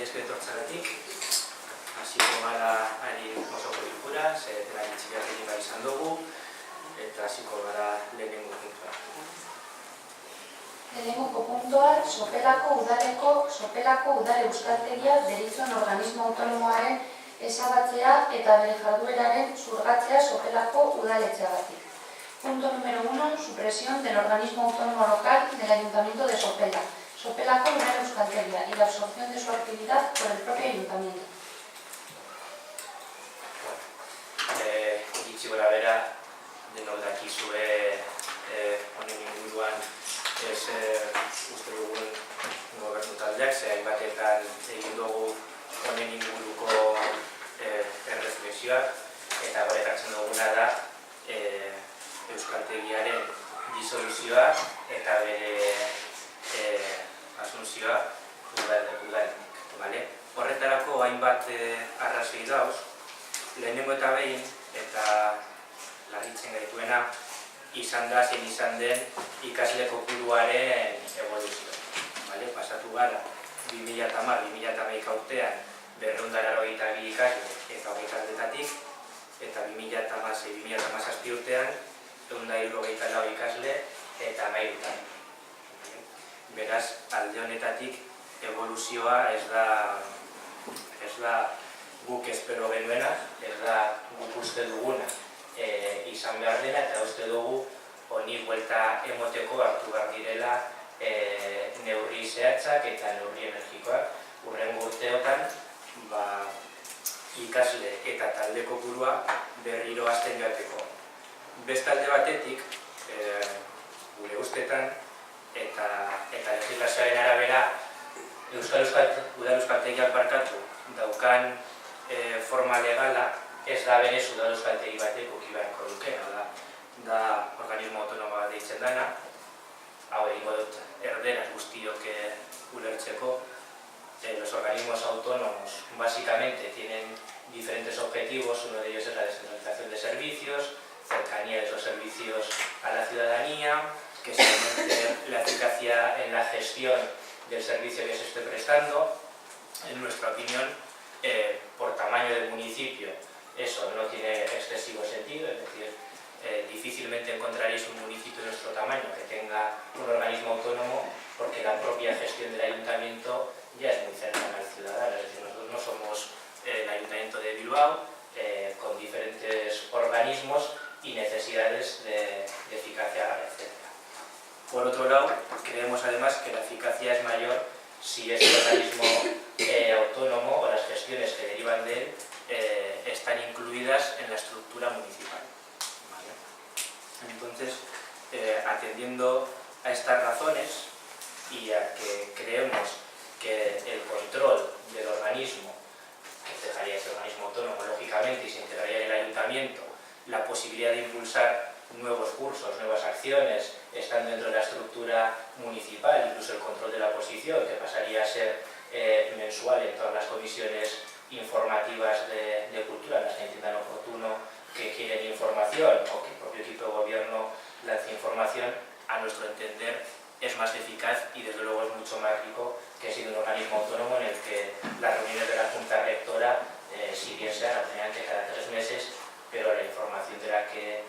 esker etortzeagatik. Hasiko gara ari osoko bilkura, zerretela gitxigatik bai izan dugu, eta hasiko gara lehenengo puntua. Lehenengo puntua, Sopelako udal euskaltegia deritzon organismo autonomoaren ezabatzea eta bere jardueraren zurgatzea Sopelako udaletxeagatik. Punto número 1. Supresión del organismo autónomo local del Ayuntamiento de Sopela. Sopelako udal euskaltegia y la absorción de su actividad por el propio ayuntamiento. Gitxi gora bera, denok dakizue honen inguruan uste dugun gobernu taldeak, ze hainbatetan egin dugu honen inguruko erreflexioak, eta horretartzen duguna da euskaltegiaren disoluzioa eta bere asunzioa udaletik. Horretarako hainbat arrazoi dauz, lehenengo eta behin, eta larritzen gaituena, izan da, zein izan den ikasle kopuruaren evoluzioa. Pasatu gara, 2010-2011 urtean 282 ikasle eta 20 eta 2016-2017 urtean 174 ikasle eta 13. Beraz, alde honetatik evoluzioa ez da guk espero genuena, ez da guk uste duguna izan behar dena, eta uste dugu honi buelta emoteko hartu behar direla neurri zehatzak eta neurri energikoak. Hurrengo urteotan ikasle eta talde kopurua berriro hazten joateko. Beste alde batetik, gure ustetan eta legislazioaren arabera, udal euskaltegiak barkatu daukan forma legala ez da berez udal euskaltegi batek uki beharko dukena, da organismo autonomoa deitzen dana. Hau egingo dut erderaz guztiok ulertzeko. Los organismos autónomos básicamente tienen diferentes objetivos. Uno de ellos es la descentralización de servicios, cercanía de esos servicios a la ciudadanía, que se aumente la eficacia en la gestión del servicio que se esté prestando. En nuestra opinión, por tamaño del municipio, eso no tiene excesivo sentido, es decir, difícilmente encontraréis un municipio de nuestro tamaño que tenga un organismo autónomo, porque la propia gestión del ayuntamiento ya es muy cercana al ciudadano. Es decir, nosotros no somos el ayuntamiento de Bilbao, con diferentes organismos y necesidades de eficacia, etc. Por otro lado, creemos además que la eficacia es mayor si ese organismo autónomo o las gestiones que derivan de él están incluidas en la estructura municipal. Entonces, atendiendo a estas razones y a que creemos que el control del organismo, que dejaría ese organismo autónomo lógicamente y se integraría en el ayuntamiento, la posibilidad de impulsar nuevos cursos, nuevas acciones, estando dentro de la estructura municipal, incluso el control de la oposición, que pasaría a ser mensual en todas las comisiones informativas de cultura, en las que entiendan oportuno que quieren información o que el propio equipo de gobierno lance información, a nuestro entender es más eficaz y desde luego es mucho más rico que siendo un organismo autónomo en el que las reuniones de la Junta Rectora, si bien sean aproximadamente cada 3 meses, pero la información de la que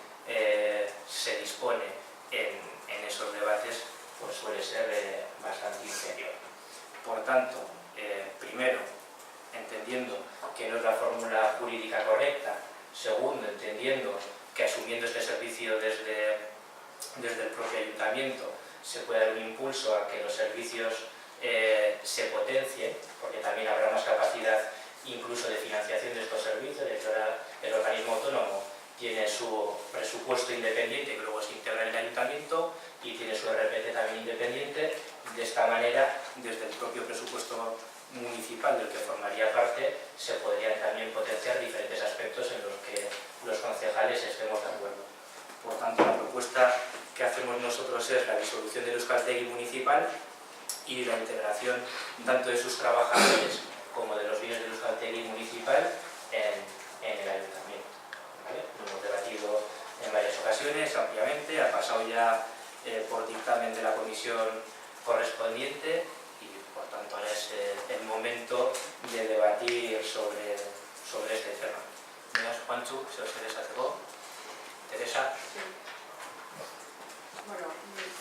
se dispone en esos debates pues suele ser bastante inferior. Por tanto, primero, entendiendo que no es la fórmula jurídica correcta. Segundo, entendiendo que asumiendo este servicio desde el propio ayuntamiento se puede dar un impulso a que los servicios se potencien, porque también habrá más capacidad incluso de financiación de estos servicios. De hecho, el organismo autónomo tiene su presupuesto independiente que luego se integra en el ayuntamiento y tiene su RPT también independiente. De esta manera, desde el propio presupuesto municipal del que formaría parte, se podrían también potenciar diferentes aspectos en los que los concejales estemos de acuerdo. Por tanto, la propuesta que hacemos nosotros es la disolución del euskaltegi municipal y la integración tanto de sus trabajadores como de los bienes del euskaltegi municipal en el ayuntamiento. Lo hemos debatido en varias ocasiones ampliamente, ha pasado ya por dictamen de la comisión correspondiente y por tanto ahora es el momento de debatir sobre este tema. Beraz, Juantxu, zeo zer esateko. Teresa. Sí. Bueno,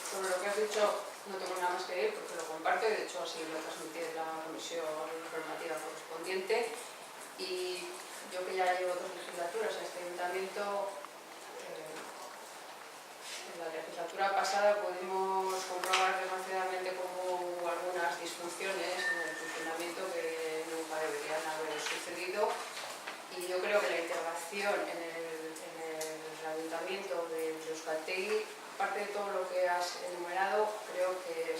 sobre lo que has dicho no tengo nada más que decir porque lo comparto y de hecho así lo transmití en la comisión informativa correspondiente. Y yo que ya llevo 2 legislaturas en este ayuntamiento, en la legislatura pasada pudimos comprobar desgraciadamente cómo hubo algunas disfunciones en el funcionamiento que nunca deberían haber sucedido. Y yo creo que la integración en el ayuntamiento de Euskaltegui, aparte de todo lo que has enumerado, creo que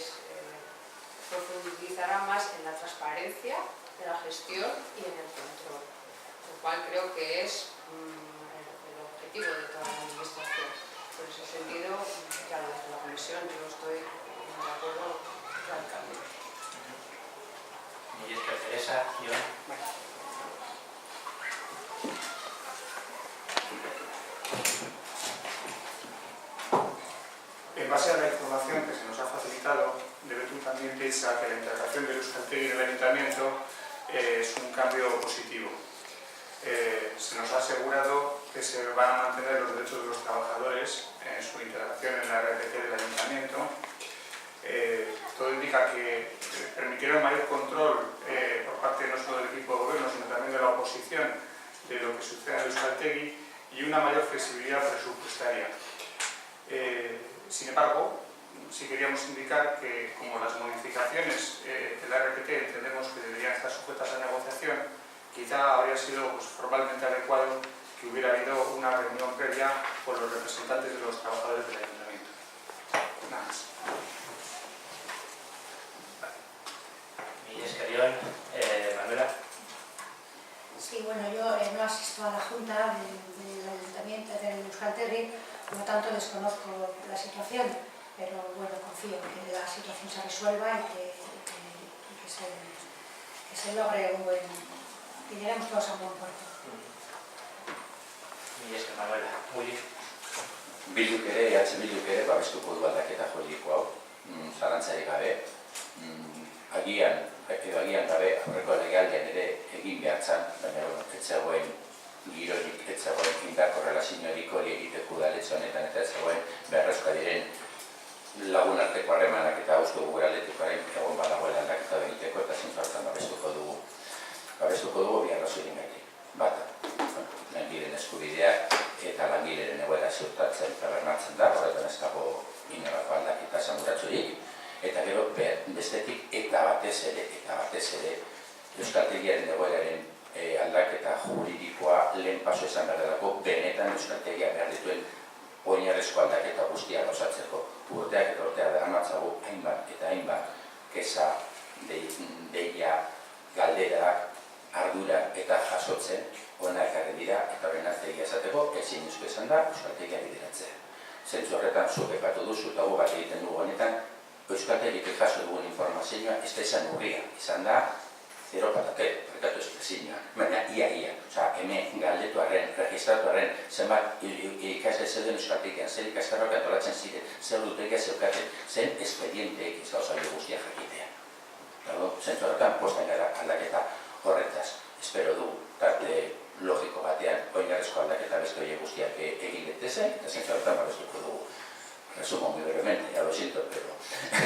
profundizará más en la transparencia de la gestión y en el control, lo cual creo que es el objetivo de toda la administración. Por ese sentido, claro, desde la comisión yo estoy de acuerdo radicalmente. Y es que Teresa, yo. En base a la información que se nos ha facilitado, Debetun también piensa que la integración de Euskaltegui en el ayuntamiento es un cambio positivo. Se nos ha asegurado que se van a mantener los derechos de los trabajadores en su integración en la RPT del ayuntamiento. Todo indica que permitirá un mayor control por parte no solo del equipo de gobierno, sino también de la oposición de lo que sucede en Euskaltegui y una mayor flexibilidad presupuestaria. Sin embargo, sí queríamos indicar que como las modificaciones de la RPT entendemos que deberían estar sujetas a negociación, quizá habría sido formalmente adecuado que hubiera habido una reunión previa con los representantes de los trabajadores del ayuntamiento. Nada más. Y es que León, Manuela. Sí, bueno, yo no asisto a la Junta del Ayuntamiento del Euskaltegui, por lo tanto desconozco la situación, pero bueno, confío en que la situación se resuelva y que se logre que lleguemos todos a un buen puerto. Y es que Manuela, Uli. Bilduk ere, Bilduk ere, babestuko du aldaketa juridiko hau, zalantzarik gabe. Agian gabe, aurreko legealdian ere egin behar zan, baina ez zegoen girorik, ez zegoen indar korrelaziorik hori egiteko udaletxe honetan, eta ez zegoen beharrezkoa diren lagun arteko harremanak eta uste dugu aldetikaren egon badagoela aldaketa egiteko eta zintzartan babestuko dugu. Babestuko dugu bi arrazoirengatik. Bata, langileen eskubideak eta langileren egoera ziurtatzen eta bermatzen da, horretan ez dago inolako aldaketa esanguratsurik. Eta gero bestetik eta batez ere Euskaltegiaren egoeraren aldaketa juridikoa lehen paso esan behar benetan Euskaltegia behar dituen oinarrizko aldaketa guztia gauzatzeko. Urteak eta urteak daramatzagu hainbat kesa, deia, galderak, ardura eta jasotzen hona ekarri dira eta horren artegia esateko ezin izko esan da Euskaltegia bideratzea. Zentzu horretan zuk epatu duzu eta gu bat egiten dugu honetan Euskaltegik jaso dugun informazioa ez da izan urria, izan da zero patate, rekatu espresioa, baina ia. Hemen galdetu arren, registratu arren, zenbat ikasle zeuden Euskaltegian, zer ikastarroak antolatzen ziren, zer dutegia zeukaten, zen espedienteek ez gauza guztia jakitea. Zentzu horretan posten gara aldaketa horretaz. Espero du, tarte logiko batean, oinarrizko aldaketa beste horiek guztiak egin detezen, eta zentzu horretan babestuko dugu. Resumo muy brevemente, ya lo siento, pero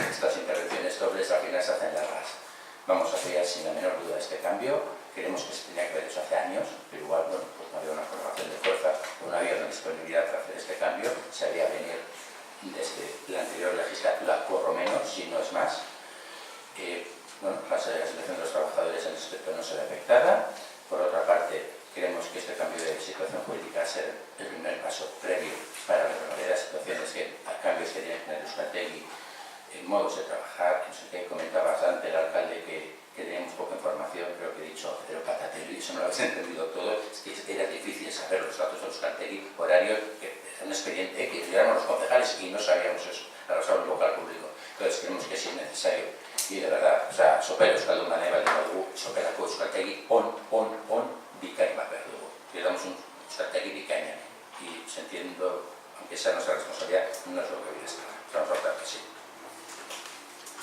estas intervenciones dobles al final se hacen largas. Vamos a apoyar sin la menor duda este cambio. Creemos que se tenía que haber hecho hace años, pero igual, bueno, pues no había una correlación de fuerza, no había una disponibilidad para hacer este cambio. Se haría venir desde la anterior legislatura, por lo menos, si no es más. Bueno, la situación de los trabajadores en ese aspecto no se ve afectada. Por otra parte, creemos que este cambio de situación jurídica va a ser el primer paso previo para resolver las situaciones cambios que tiene que tener Euskaltegui en modos de trabajar. No sé qué comentaba bastante el alcalde que teníamos poca información, creo que he dicho, pero patatero, y eso no lo habéis entendido todo, es que era difícil saber los datos de Euskaltegui, horarios, que era un expediente que lleváramos los concejales y no sabíamos eso, a los un local público. Entonces creemos que es innecesario. Y de verdad, sopera Euskaldun Maneba dugu, soperako Euskaltegui on bikain bat behar dugu. Le damos un Euskaltegui bikaina. Y sintiendo, aunque sea nuestra responsabilidad, no es lo que viene a estar. Vamos a tratar que sí.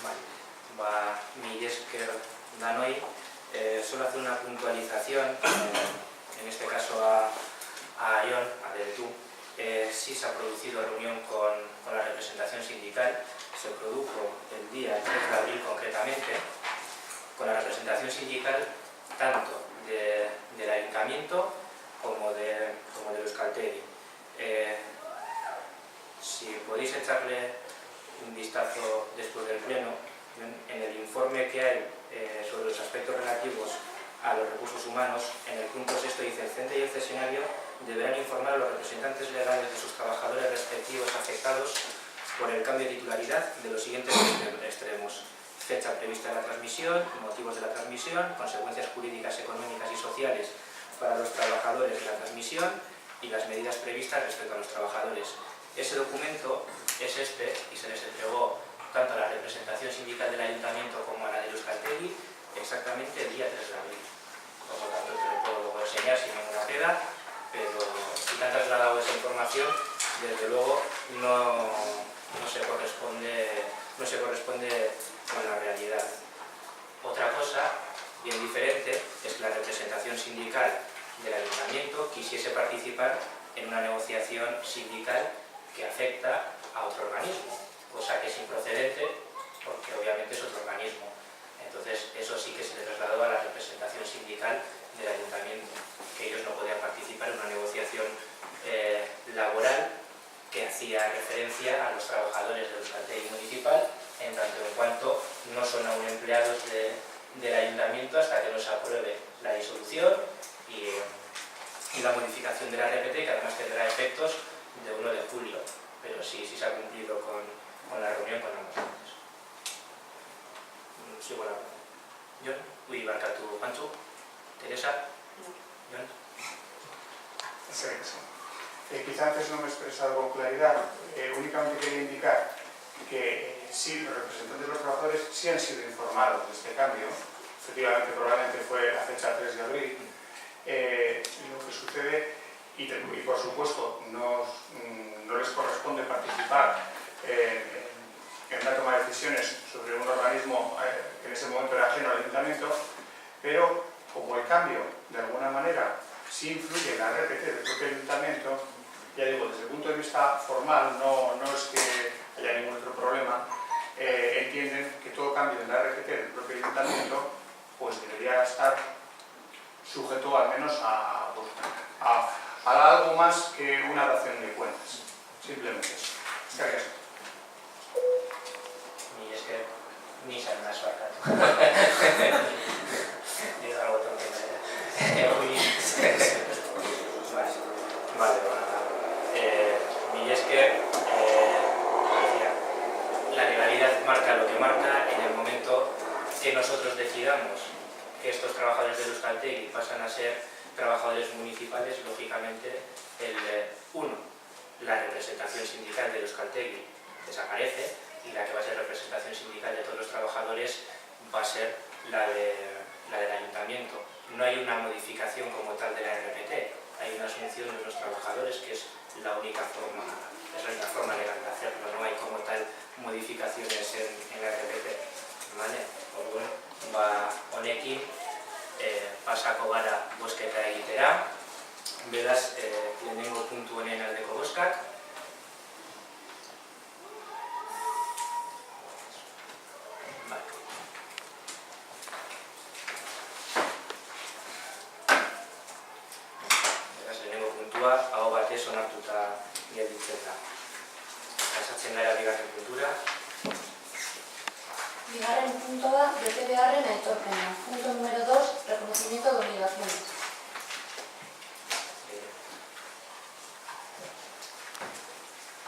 Vale. Mila esker danoi. Solo hacer una puntualización, en este caso a Ion, a Deltú. Sí se ha producido reunión con la representación sindical, se produjo el día 3 de abril concretamente, con la representación sindical tanto del ayuntamiento como de Euskaltegi. Si podéis echarle un vistazo después del pleno, en el informe que hay sobre los aspectos relativos a los recursos humanos, en el punto 6 dice: el CENTE y el cesionario deberán informar a los representantes legales de sus trabajadores respectivos afectados por el cambio de titularidad de los siguientes extremos: fecha prevista de la transmisión, motivos de la transmisión, consecuencias jurídicas, económicas y sociales para los trabajadores de la transmisión y las medidas previstas respecto a los trabajadores. Ese documento es este y se les entregó tanto a la representación sindical del ayuntamiento como a la de Euskaltegi exactamente el día 3 de abril. Por lo tanto, te lo puedo luego enseñar sin ninguna pega, pero si te han trasladado esa información, desde luego no se corresponde con la realidad. Otra cosa bien diferente es que la representación sindical del ayuntamiento quisiese participar en una negociación sindical que afecta a otro organismo, cosa que es improcedente porque obviamente es otro organismo. Entonces eso sí que se le trasladó a la representación sindical del ayuntamiento, que ellos no podían participar en una negociación laboral que hacía referencia a los trabajadores del Euskaltegi municipal, en tanto en cuanto no son aún empleados del ayuntamiento hasta que no se apruebe la disolución y la modificación de la RPT, que además tendrá efectos de 1 de julio, pero sí se ha cumplido con la reunión con ambas partes. Sí, bueno. Jon, barkatu Pantxu, Teresa, Jon. Quizá antes no me he expresado con claridad, únicamente quería indicar que sí, los representantes de los trabajadores sí han sido informados de este cambio, efectivamente probablemente fue a fecha 3 de abril. Lo que sucede, y por supuesto no les corresponde participar en la toma de decisiones sobre un organismo que en ese momento era ajeno al ayuntamiento, pero como el cambio de alguna manera sí influye en la RPT del propio ayuntamiento, ya digo, desde el punto de vista formal no es que haya ningún otro problema, entienden que todo cambio en la RPT del propio ayuntamiento pues debería estar sujeto al menos a algo más que una dación de cuentas, simplemente eso. Gracias. Ni esker, ni san naso akatu. Digo algo tonto. Vale, ni esker, la legalidad marca lo que marca. En el momento que nosotros decidamos que estos trabajadores del Euskaltegi pasan a ser trabajadores municipales, lógicamente la representación sindical del Euskaltegi desaparece y la que va a ser representación sindical de todos los trabajadores va a ser la del ayuntamiento. No hay una modificación como tal de la RPT, hay una asunción de los trabajadores que es la única forma legal de hacerlo, no hay como tal modificaciones en la RPT. ¿Vale? Orduan, honekin pasako gara bozketa egitera. Beraz, lehenengo puntu honen aldeko bozkak. Beraz, lehenengo puntua aho batez onartuta gelditzen da. Pasatzen gara bigarren puntura. Bigarren puntoa, bete beharren aitorpena. Punto número 2, reconocimiento de obligaciones.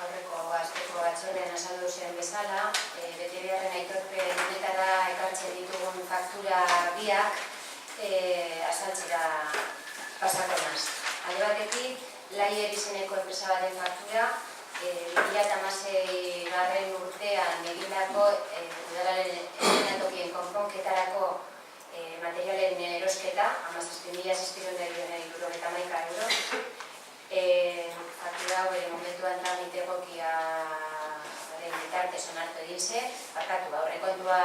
Aurreko asteko batzordean azaldu zen bezala, bete beharren aitorpen honetara ekartzen ditugun faktura biak azaltzera pasako naz. Alde batetik, Laier izeneko enpresa baten faktura, 2016 garren urtean egindako udalaren eszenatokien konponketarako materialen erosketa, 17.671 euro. Faktura hau bere momentuan tramite egokiaren bitartez onartu egin zen, aurrekontua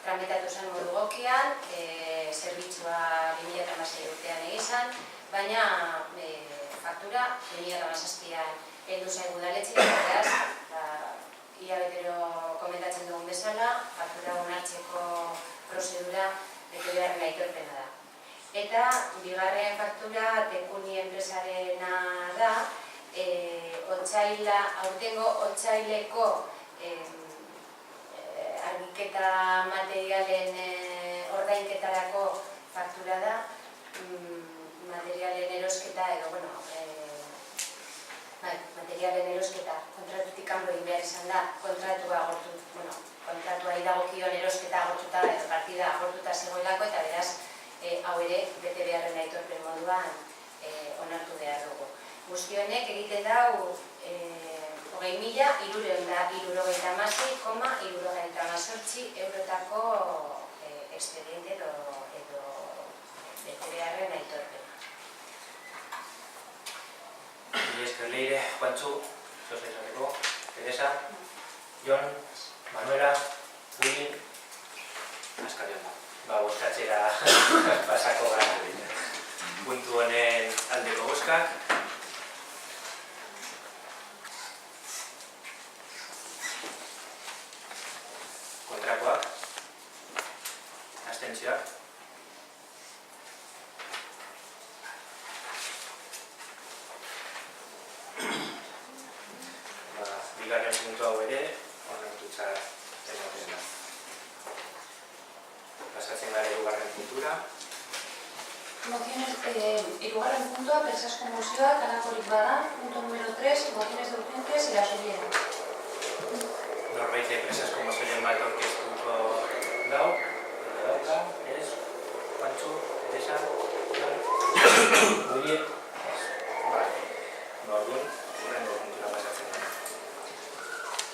tramitatu zen modu egokian, zerbitzua 2016 urtean egizan, baina faktura 2017an heldu zaigu udaletxera, beraz, ia betero komentatzen dugun bezala, faktura onartzeko prozedura betebeharren aitorpena da. Eta bigarren faktura Tekuni enpresarena da, aurtengo otsaileko argiketa materialen ordainketarako faktura da, materialen erosketa edo, materialen erosketa kontratutik kanpo egin behar izan da, kontratua dagokion erosketa agortuta edo partida agortuta zegoelako, eta beraz, hau ere, bete beharren aitorpen moduan onartu behar dugu. Guzti honek egiten dau 20.376,78 eurotako expediente edo bete beharren aitorpena. Mila esker Leire, Juantxu, zoza izateko, Teresa, Jon, Manuela, Willy, Askarion da. Bozkatzera pasako gara. Puntu honen aldeko bozkak. Kontrakoak. Abstentzioak. Bigarren puntu hau ere, onartutzat ematen da. Pasatzen gara hirugarren puntura. Hirugarren puntua, presazko mozioa, kanakorik bada, punto número 3, mociones de urgencias y la subiera. Norbait presazko mozioen bat orkestuko dau. Ez, Juantxu, Teresa, Jon, Willy, Orduan, hurrengo puntura pasatzen da.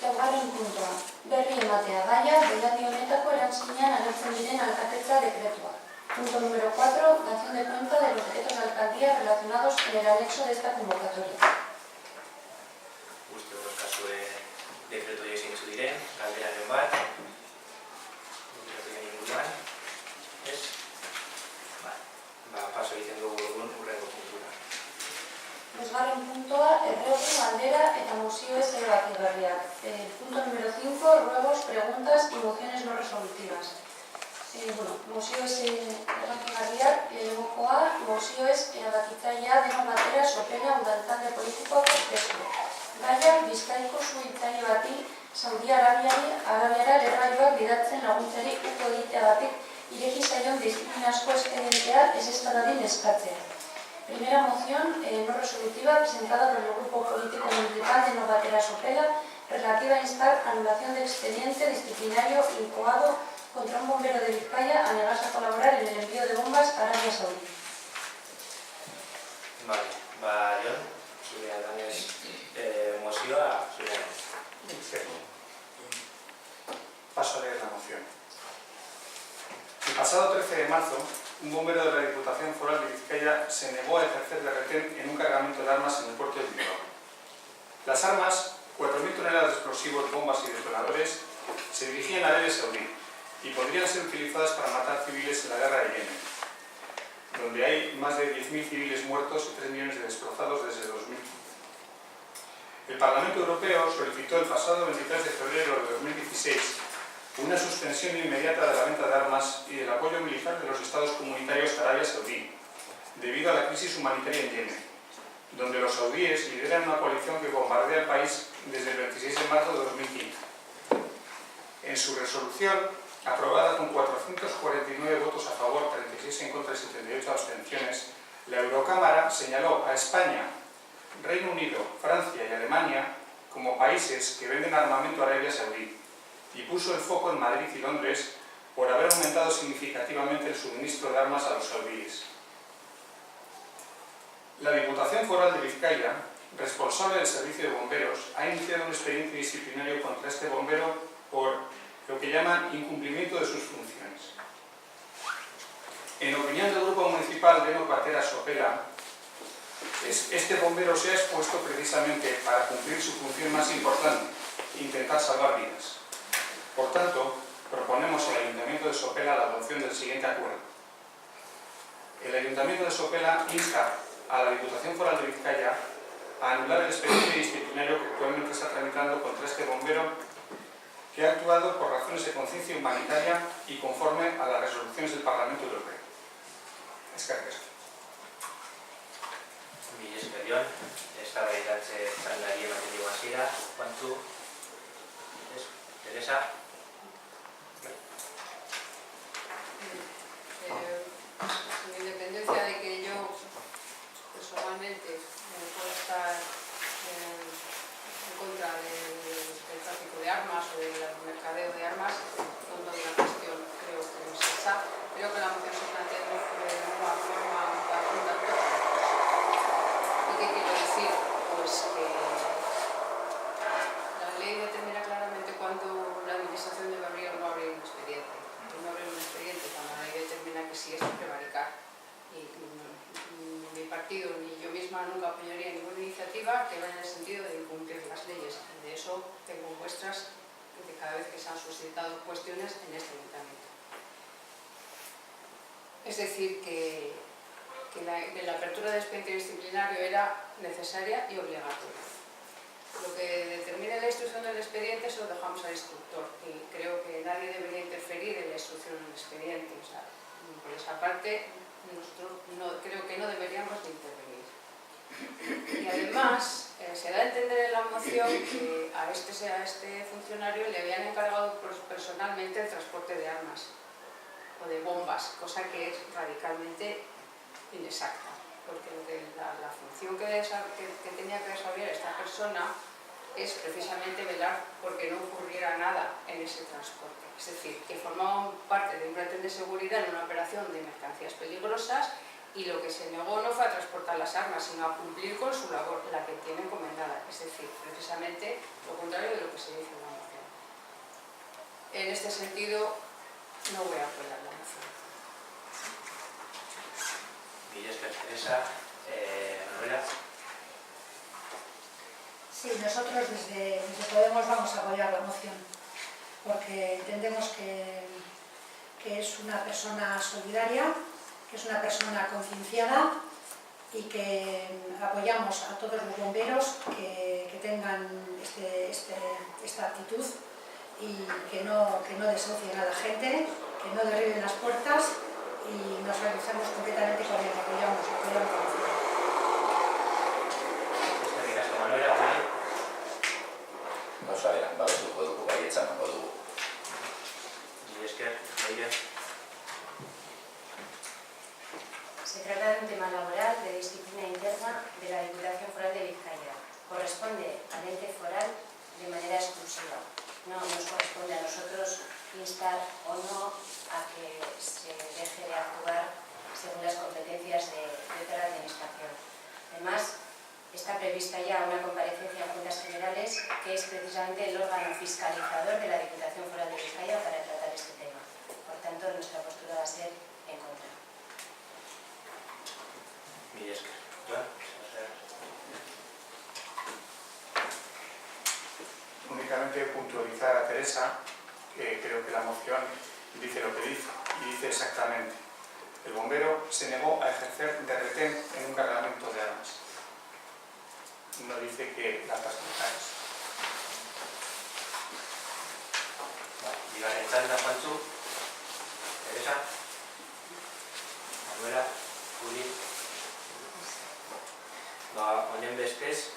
Laugarren puntua, berri ematea gaia, deialdi honetako erantzinean agertzen diren alkatetza dekretua. Punto número 4, dación de cuenta de los decretos de alcaldía relacionados en el anexo de esta convocatoria. Uste dut kasue dekretu zeintzu diren, galderaren bat. Dekretu inguruan. Ez? Paso egiten dugu hurrengo puntura. Bosgarren puntua, erreotu, galdera eta mozioez erabakigarriak. Punto número 5, ruegos, preguntas y mociones no resolutivas. Mozioez erabakigarriak, lehenengokoa, mozioez erabakitzailea denok batera sopena udaltalde politikoak orkestu. Gaia, Bizkaiko suhiltzaile bati, Saudi Arabiara lergailuak bidaltzen laguntzari uko egiteagatik ireki zaion disciplinazko espedientea ezeztadadin eskatzea. Primera moción no resolutiva presentada por el Grupo Político Municipal de Novatera Sopela relativa a instar anulación de expediente disciplinario incoado contra un bombero de Vizcaya a negarse a colaborar en el envío de bombas a Arabia Saudí. Vale, Jon, zure adanez mozioa, zure adanez. Paso a leer la moción. El pasado 13 de marzo, un bombero de la Diputación Foral de Vizcaya se negó a ejercer de retén en un cargamento de armas en el puerto de Bilbao. Las armas, 4.000 toneladas de explosivos, bombas y detonadores, se dirigían a Arabia Saudí y podrían ser utilizadas para matar civiles en la guerra de Yemen, donde hay más de 10.000 civiles muertos y 3 millones de desplazados desde 2015. El Parlamento Europeo solicitó el pasado 23 de febrero de 2016 una suspensión inmediata de la venta de armas y del apoyo militar de los Estados comunitarios a Arabia Saudí, debido a la crisis humanitaria en Yemen, donde los saudíes lideran una coalición que bombardea el país desde el 26 de marzo de 2015. En su resolución, aprobada con 449 votos a favor, 36 en contra y 78 abstenciones, la Eurocámara señaló a España, Reino Unido, Francia y Alemania como países que venden armamento a Arabia Saudí y puso el foco en Madrid y Londres por haber aumentado significativamente el suministro de armas a los saudíes. La Diputación Foral de Vizcaya, responsable del servicio de bomberos, ha iniciado un expediente disciplinario contra este bombero por lo que llaman incumplimiento de sus funciones. En opinión del Grupo Municipal de Novatera Sopela, este bombero se ha expuesto precisamente para cumplir su función más importante, intentar salvar vidas. Por tanto, proponemos al Ayuntamiento de Sopela la adopción del siguiente acuerdo. El Ayuntamiento de Sopela insta a la Diputación Foral de Vizcaya a anular el expediente disciplinario que actualmente está tramitando contra este bombero que ha actuado por razones de conciencia humanitaria y conforme a las resoluciones del Parlamento Europeo. Eskerrik asko. Mila esker, Jon. Eztabaidatze txandari ematen dugu hasiera. Juantzu, Teresa. Con independencia de que yo personalmente puedo estar en contra del tráfico de armas o del mercadeo de armas, no de la cuestión creo que no es esa. Creo que la moción se plantea de una forma un tanto. ¿Y qué quiero decir? Pues que la ley determina claramente cuándo la administración debe abrir o no abrir un expediente. No abrir un expediente cuando la ley determina que sí es prevaricar. Y mi partido ni yo misma nunca apoyaría ninguna iniciativa que vaya en el sentido de incumplir las leyes. Y de eso tengo muestras de cada vez que se han suscitado cuestiones en este ayuntamiento. Es decir, que la apertura del expediente disciplinario era necesaria y obligatoria. Lo que determine la instrucción del expediente se lo dejamos al instructor y creo que nadie debería interferir en la instrucción del expediente. O sea, por esa parte, nosotros creo que no deberíamos de intervenir. Y además, se da a entender en la moción que a este funcionario le habían encargado personalmente el transporte de armas o de bombas, cosa que es radicalmente inexacta, porque la función que tenía que desarrollar esta persona es precisamente velar porque no ocurriera nada en ese transporte. Es decir, que formaban parte de un plan de seguridad en una operación de mercancías peligrosas y lo que se negó no fue a transportar las armas, sino a cumplir con su labor, la que tiene encomendada. Es decir, precisamente lo contrario de lo que se dice en la moción. En este sentido, no voy a apoyar la moción. Mila esker, Teresa. Manuela. Sí, nosotros desde Podemos vamos a apoyar la moción porque entendemos que es una persona solidaria, que es una persona concienciada y que apoyamos a todos los bomberos que tengan esta actitud y que no desahucien a la gente, que no derriben las puertas y nos realizamos completamente con él, apoyamos la moción. Eskerrik asko, Manuela. Juli. Gauza beran, babestuko dugu, baietza emango dugu. Mila esker, Leire. Se trata de un tema laboral de disciplina interna de la Diputación Foral de Vizcaya. Corresponde al ente foral de manera exclusiva. No nos corresponde a nosotros instar o no a que se deje de actuar según las competencias de otra administración. Además, está prevista ya una comparecencia en Juntas Generales que es precisamente el órgano fiscalizador de la Diputación Foral de Vizcaya para tratar este tema. Por tanto, nuestra postura va a ser en contra. Mila esker. Jon. Únicamente puntualizar a Teresa que creo que la moción dice lo que dice y dice exactamente: el bombero se negó a ejercer de retén en un cargamento de armas. No dice que las militares. Bigarren txanda, Juantzu. Teresa. Manuela. Juli. Honen bestez,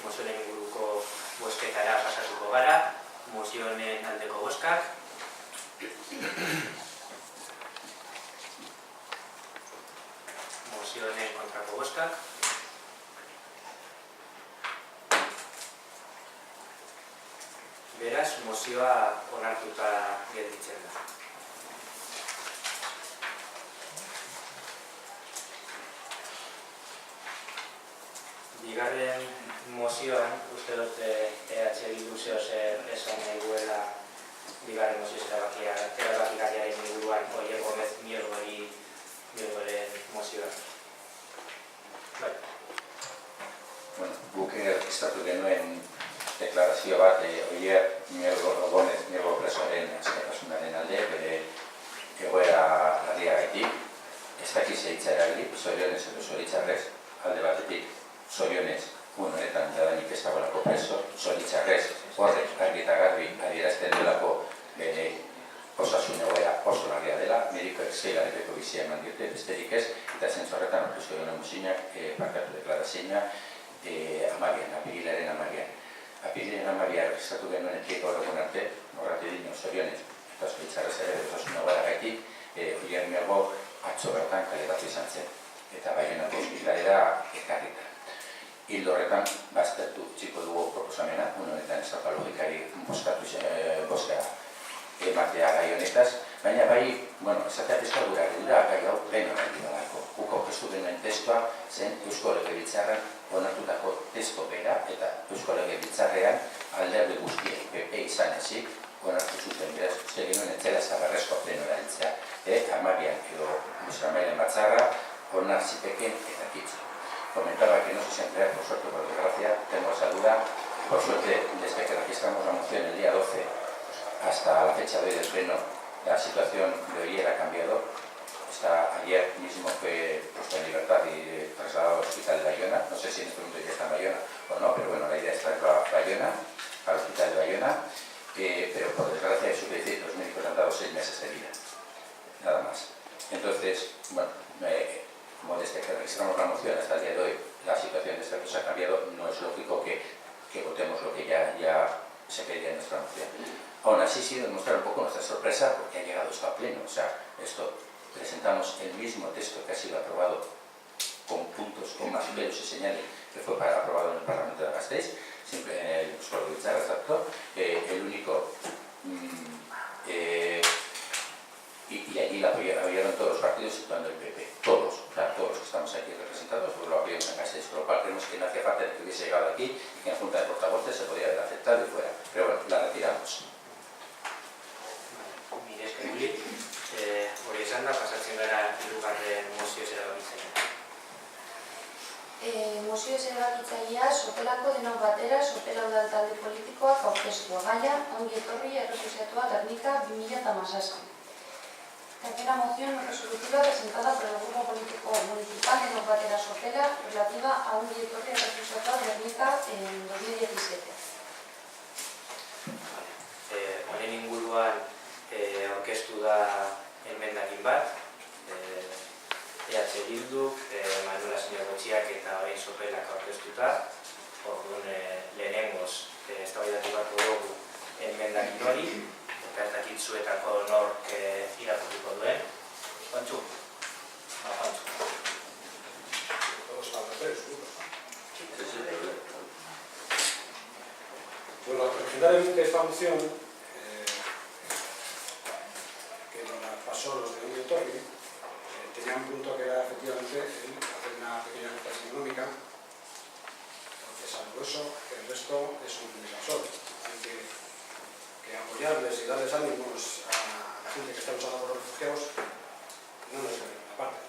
mozionen inguruko bozketara pasatuko gara. Mozionen aldeko bozkak. Mozionen kontrako bozkak. Beraz, mozioa onartuta gelditzen da. Bigarren mozioan, uste dut EH Bildu zeo zer esan nahi duela bigarren mozioz erabakigarriaren inguruan Oier Gomez Mielgoren mozioa. Bai. Bueno, guk estatu genuen deklarazio bat Oier Gomez Mielgo presoaren askatasunaren alde, bere egoera larriagatik. zorionez edo zoritxarrez, alde batetik zorionez, honetan jadanik ez dagoelako preso, zoritxarrez, horrek argi eta garbi adierazten delako bere osasun egoera oso larria dela, medikoek 6 hilabeteko bizia eman diote, besterik ez, eta zentzu horretan orkestu egin musinak, parkatu deklarazioa, apirilaren 10. Apirilaren 10 erregistratu genuen etieko horregun arte, horrate dino zorionez, eta zoritxarrez ere osasun egoera gaitik, Guillermo atzo bertan kaleratu izan zen, eta Baionako ospitalara ekarrita. Hildo horretan, baztertu txiko dugu proposamena, honetan ez dauka logikari boskea ematea gai honetaz, baina bai, esatea pizkadura dira gai hau pleno nahi dalako. Guk aurkeztu genuen testua zen Eusko Legebiltzarrean onartutako testo bera, eta Eusko Legebiltzarrean alderdi guztiek PP izan ezik, onartu zuten, beraz, uste genuen entzela zabarrezko pleno erailtzea. Amabian edo Amailen batzarra, onar ziteken eta kitzu. Comentaba que no sé si emplear, por suerte o por desgracia, tengo esa duda. Por suerte, desde que registramos la moción el día 12 hasta la fecha de hoy del pleno, la situación de hoy ha cambiado. Ayer mismo fue puesto en libertad y trasladado al hospital de Bayona. No sé si en este momento ya está en Bayona o no, pero bueno, la idea es traerlo a Bayona, al hospital de Bayona. Pero por desgracia, eso quiere decir que los médicos han dado 6 meses de vida. Nada más. Entonces, bueno, como desde que registramos la moción hasta el día de hoy, la situación de esta cosa ha cambiado, no es lógico que votemos lo que ya se pedía en nuestra moción. Aún así, sí demostrar un poco nuestra sorpresa porque ha llegado esto a pleno. O sea, presentamos el mismo texto que ha sido aprobado con puntos, con más pelos y señales, que fue aprobado en el Parlamento de Gasteiz, siempre en el Eusko Legebiltzarra, exacto, el único... Y allí la apoyaron todos los partidos, situando el PP. Todos, o sea, todos los que estamos aquí representados, pues lo apoyaron en Gasteiz. Por lo cual creemos que no hacía falta que hubiese llegado aquí y que en Junta de Portavoces se podía haber aceptado y fuera. Pero bueno, la retiramos. Mire, es que hori esan da, pasatzen gara hirugarren mozioz erabakitzailea. Mozioz erabakitzailea sopelako denok batera sopela udal talde politikoak aurkeztua gaia ongi etorri errefuxiatua Gernika 2017. Tercera moción resolutiva presentada por el Grupo Político Municipal de Novatera Sopela relativa a un directorio refugiado de Gernika en 2017. Honen inguruan aurkeztu da enmendakin bat, EH Bilduk, Manuela Zinegotxiak eta orain Sopelak aurkeztuta. Orduan lehenengoz eztabaidatu beharko dugu enmendakin hori. Eta zuetako nork irakurriko duen. Juantxu? Juantxu. Bueno, originalmente esta moción, que nos la pasó los de Ongi Etorri, tenía un punto que era efectivamente el hacer una pequeña nota económica, porque salvo eso, el resto es un desasor. Así que apoyarles y darles ánimos a la gente que está luchando por los refugiados no nos viene una parte,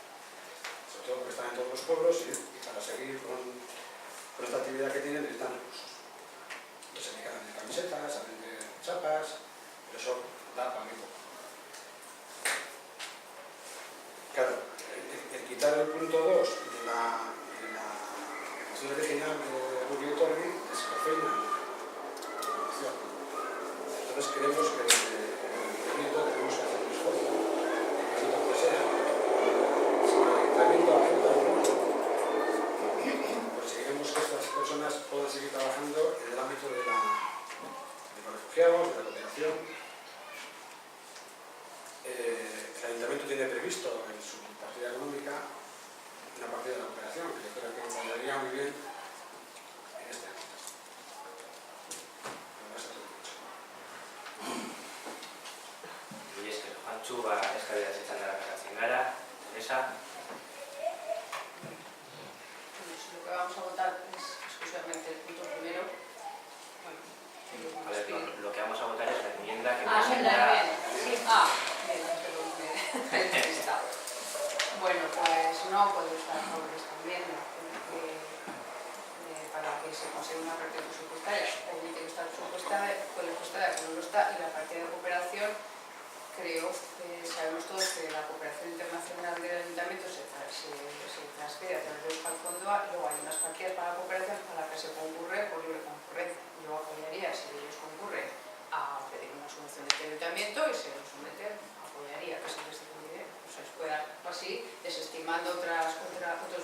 sobre todo porque están en todos los pueblos y para seguir con esta actividad que tienen necesitan recursos. Entonces se dedican de camisetas, a vender chapas, pero eso da para mí poco. Claro, el quitar el punto 2 de la moción original de Ongi Etorri descafeina la moción. Entonces creemos que desde el ayuntamiento tenemos que hacer un esfuerzo, el ayuntamiento que sea, si el ayuntamiento acepta el mundo, conseguiremos que estas personas puedan seguir trabajando en el ámbito de los refugiados, de la cooperación. El ayuntamiento tiene previsto en su partida económica una partida de la cooperación, que yo creo que valdría muy bien en este ámbito. Juantxu, eskabidaz txandara pasatzen gara. Teresa? Lo que vamos a votar es exclusivamente el punto primero. A ver, lo que vamos a votar es la enmienda que presenta... Sí. Bien, perdón, me he despistado. Bueno, pues no puedo estar a favor de esta enmienda, porque para que se consiga una partida presupuestaria, obviamente que está presupuestada, que no lo está, y la partida de cooperación, creo que sabemos todos que la cooperación internacional del ayuntamiento se ponencias para la cooperación a la que se concurre por libre concurrencia. Yo apoyaría, si ellos concurren, a pedir una solución de este ayuntamiento y se lo someten, apoyaría que se les dé un dinero. O sea, se pueda así, desestimando otro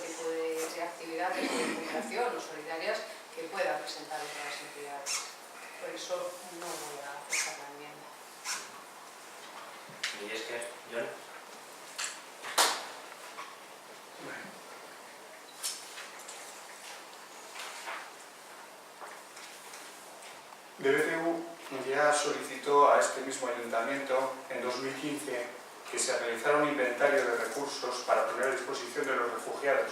tipo de actividades de cooperación o solidarias que puedan presentar otras entidades. Por eso no voy a aceptar la enmienda. Y es que, John. DBCU ya solicitó a este mismo ayuntamiento en 2015 que se realizara un inventario de recursos para poner a disposición de los refugiados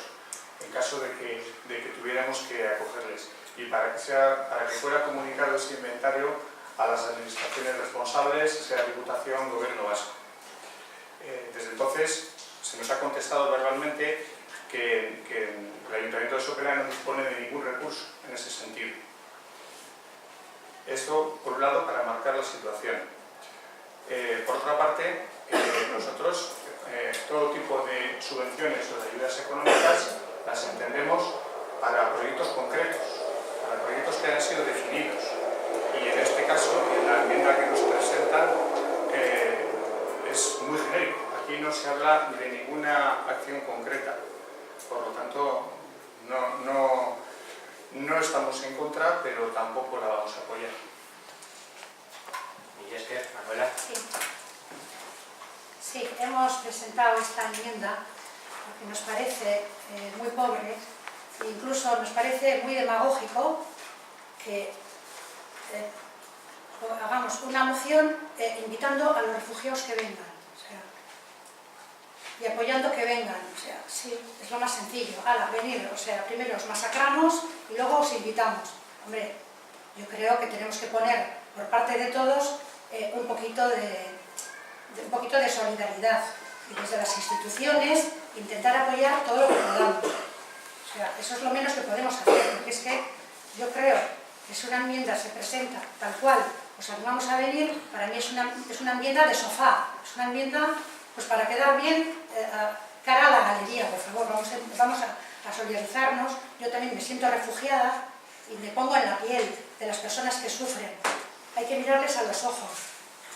en caso de que tuviéramos que acogerles y para que fuera comunicado ese inventario a las administraciones responsables, sea Diputación, Gobierno vasco. Desde entonces se nos ha contestado verbalmente que el Ayuntamiento de Sopela no dispone de ningún recurso en ese sentido. Esto, por un lado, para marcar la situación. Por otra parte, nosotros todo tipo de subvenciones o de ayudas económicas las entendemos para proyectos concretos, para proyectos que han sido definidos. Y en este caso, en la enmienda que nos presentan, es muy genérico. Aquí no se habla de ninguna acción concreta. Por lo tanto, no estamos en contra, pero tampoco la vamos a apoyar. Y es que, Manuela. Sí, hemos presentado esta enmienda porque nos parece muy pobre e incluso nos parece muy demagógico que hagamos una moción invitando a los refugiados que vengan, o sea, y apoyando que vengan, o sea, sí, es lo más sencillo, venir, o sea, primero os masacramos y luego os invitamos. Hombre, yo creo que tenemos que poner por parte de todos un poquito de solidaridad y desde las instituciones intentar apoyar todo lo que podamos. O sea, eso es lo menos que podemos hacer, porque es que yo creo que si una enmienda se presenta tal cual, os animamos a venir, para mí es una enmienda de sofá, es una enmienda pues para quedar bien cara a la galería, por favor, vamos a solidarizarnos. Yo también me siento refugiada y me pongo en la piel de las personas que sufren. Hay que mirarles a los ojos.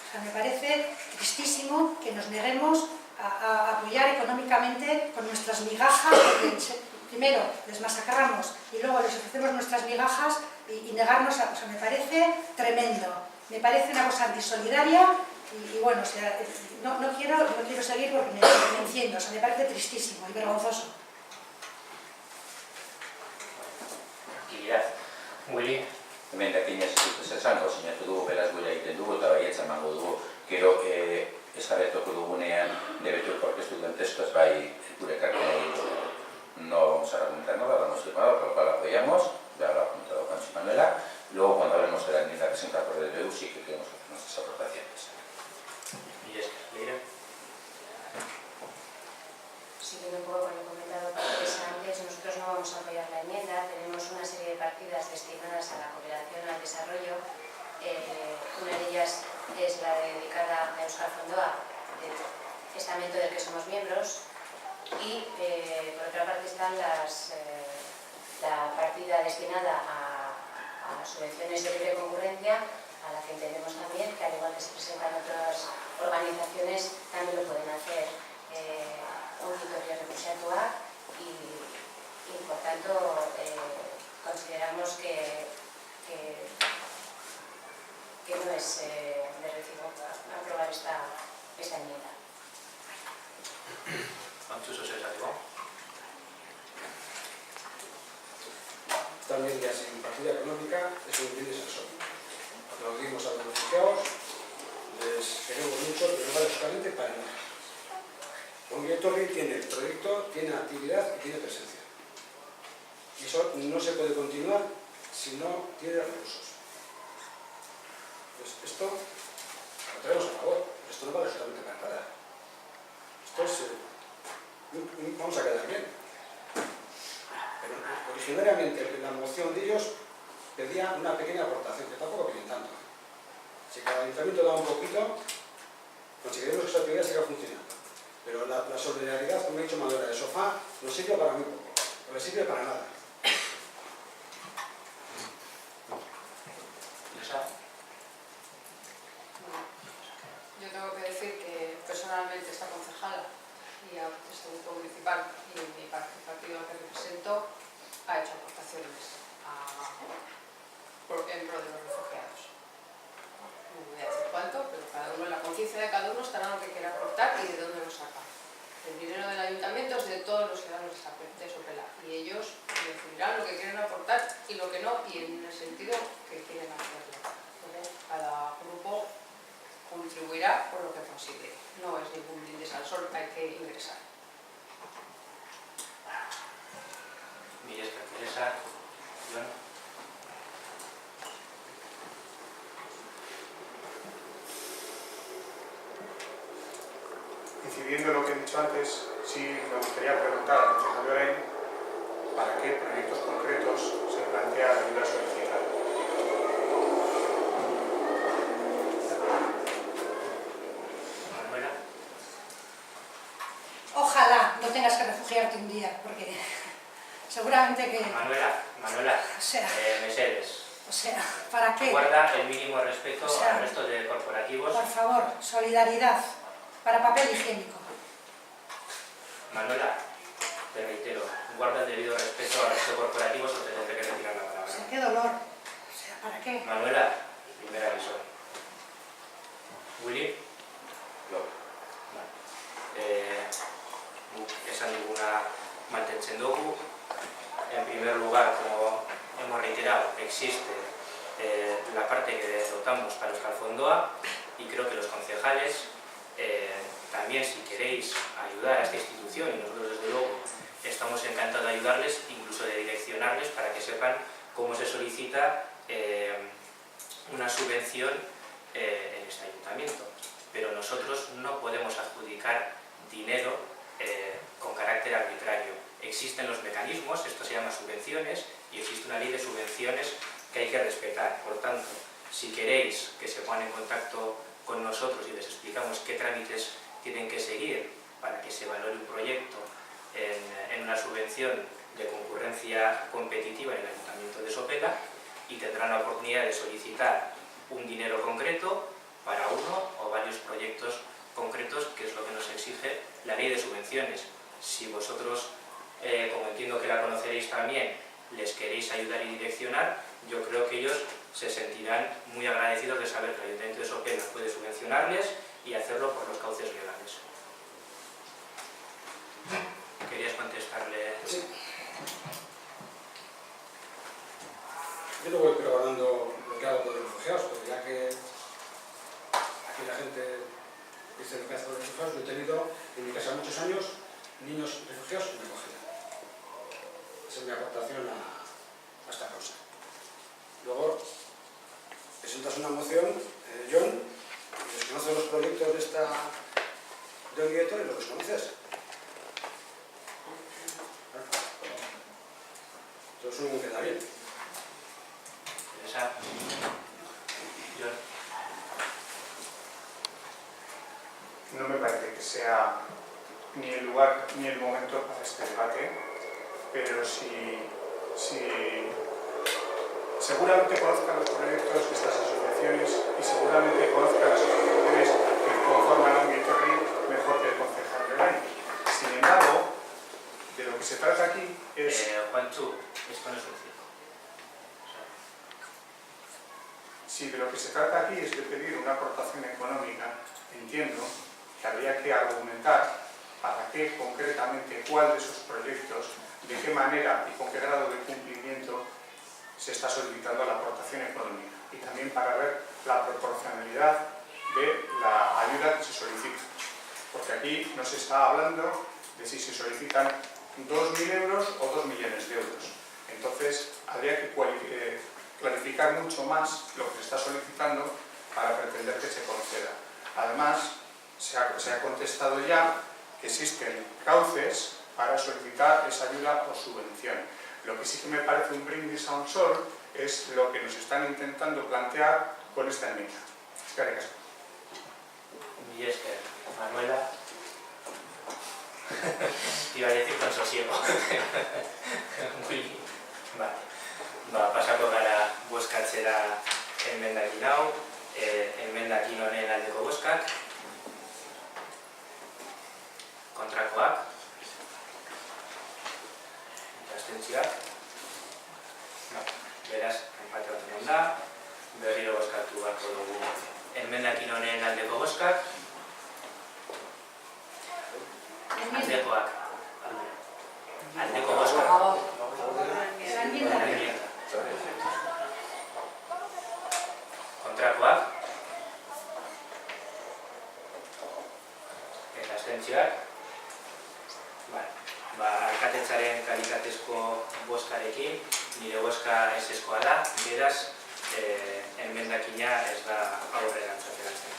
O sea, me parece tristísimo que nos neguemos a apoyar económicamente con nuestras migajas, porque primero les masacramos y luego les ofrecemos nuestras migajas y negarnos a... O sea, me parece tremendo, me parece una cosa antisolidaria y bueno, o sea, no quiero seguir porque me enciendo, o sea, me parece tristísimo y vergonzoso. Tranquilidad. Willy. Emendakin ez dut ez esango, sinatu dugu, beraz gure egiten dugu eta baietza emango dugu. Gero, ezarretuko dugunean DBCUk aurkeztu duen testuaz bai gure ekarpenei no vamos a argumentar nada, damos firmado, por lo cual apoyamos, ya lo ha apuntado Pancho Manuela. Luego, cuando hablemos de la enmienda presentada por el DBCU, sí que queremos hacer nuestras aportaciones. Y es que, Leire. Siguiendo un poco con lo comentado por Teresa antes, nosotros no vamos a apoyar la enmienda. Tenemos una serie de partidas destinadas a la cooperación al desarrollo. Una de ellas es la dedicada a Euskal Fondoa, del estamento del que somos miembros, y por otra parte están la partida destinada a subvenciones de libre concurrencia, a la que entendemos también que al igual que se presentan otras organizaciones, también lo pueden hacer auditorio recursatuak y por tanto consideramos que no es de recibo aprobar esta enmienda. Antxuso sensatibo. También ya sin partida económica es un brindis al sol. Aplaudimos a los refugiados, les queremos mucho, pero no básicamente para nada. Ongi Etorri tiene el proyecto, tiene actividad y tiene presencia. Y eso no se puede continuar si no tiene recursos. Pues esto lo tenemos a favor, esto no vale absolutamente para nada. Esto es... vamos a quedar bien. Pero originariamente la moción de ellos pedía una pequeña aportación, que tampoco piden tanto. Si cada ayuntamiento da un poquito, conseguiremos que esa actividad siga funcionando. Pero la solidaridad, como he dicho Manuela, de sofá, no sirve para muy poco, no le sirve para nada. ya este grupo municipal y mi partido que represento ha hecho aportaciones en pro de los refugiados. No voy a decir cuánto, pero cada uno, la conciencia de cada uno estará en lo que quiera aportar y de dónde lo saca. El dinero del ayuntamiento es de todos los ciudadanos de Sopela y ellos decidirán lo que quieren aportar y lo que no, y en el sentido que quieren hacerlo. Entonces, cada grupo contribuirá por lo que considere. No es ningún brindis al sol, hay que ingresar. Miguel, Teresa, John. Incidiendo en lo que he dicho antes, sí me gustaría preguntar al concejal Llorén para qué proyectos concretos se plantea la ayuda solicitada. Manuela. Ojalá no tengas que refugiarte un día, porque seguramente que... Manuela, O sea, Mercedes. o sea, ¿para qué? Guarda el mínimo respeto O sea, al resto de corporativos. Por favor, solidaridad para papel higiénico. Manuela, te reitero, guarda el debido respeto al resto de corporativos o te tendré que retirar la O palabra. sea, qué dolor. O sea, ¿para qué? Manuela, primer aviso. Willy. Jo. Esan duguna mantentzen dugu. En primer lugar, como hemos reiterado, existe la parte que dotamos para Euskal Fondoa y creo que los concejales también, si queréis ayudar a esta institución, y nosotros desde luego estamos encantados de ayudarles, incluso de direccionarles para que sepan cómo se solicita una subvención en este ayuntamiento. Pero nosotros no podemos adjudicar dinero con carácter arbitrario. Existen los mecanismos, esto se llama subvenciones, y existe una ley de subvenciones que hay que respetar. Por tanto, si queréis que se pongan en contacto con nosotros y les explicamos qué trámites tienen que seguir para que se valore un proyecto en una subvención de concurrencia competitiva en el Ayuntamiento de Sopela, y tendrán la oportunidad de solicitar un dinero concreto para uno o varios proyectos concretos, que es lo que nos exige la ley de subvenciones. Si vosotros, como entiendo que la conoceréis también, les queréis ayudar y direccionar, yo creo que ellos se sentirán muy agradecidos de saber que el Ayuntamiento de Sopela puede subvencionarles y hacerlo por los cauces legales. ¿Querías contestarle? Sí. Yo no voy preparando lo que hago con los refugiados, porque ya que aquí la gente dice lo que hace con los refugiados, yo he tenido en mi casa muchos años niños refugiados en recogida. Esa es mi aportación a esta causa. Luego, presentas una moción, John, y desconoces los proyectos de Onguieto y los desconoces. Entonces uno queda bien. Teresa. John. No me parece que sea ni el lugar ni el momento para este debate, pero si seguramente conozcan los proyectos de estas asociaciones y seguramente conozcan las asociaciones que conforman a Onguieto mejor que el concejal de Orain. Sin embargo, de lo que se trata aquí es... Juanchu, esto no es un circo. Si de lo que se trata aquí es de pedir una aportación económica, entiendo que habría que argumentar para qué concretamente, cuál de esos proyectos, de qué manera y con qué grado de cumplimiento se está solicitando la aportación económica, y también para ver la proporcionalidad de la ayuda que se solicita. Porque aquí no se está hablando de si se solicitan 2.000 euros o 2 millones de euros. Entonces, habría que clarificar mucho más lo que se está solicitando para pretender que se conceda. Además, se ha contestado ya que existen cauces para solicitar esa ayuda o subvención. Lo que sí que me parece un brindis a un sol es lo que nos están intentando plantear con esta enmienda. Eskerrik asko. Y es que Manuela iba a decir con sosiego. Willy. Vale. Pasako gara bozkatzera enmendakin hau, enmendakin honen aldeko bozkak. Kontrakoak? Abstentzioak? Beraz, enpate bat egon da, berriro bozkatu beharko dugu emendakin honen aldeko bozkak. Aldekoak. Aldeko bozkak. Kontrakoak. Eta abstentzioak. Alkatetzaren kalitatezko bozkarekin, nire bozka ezeskoa da, beraz, emendakina ez da aurrera ateratzen.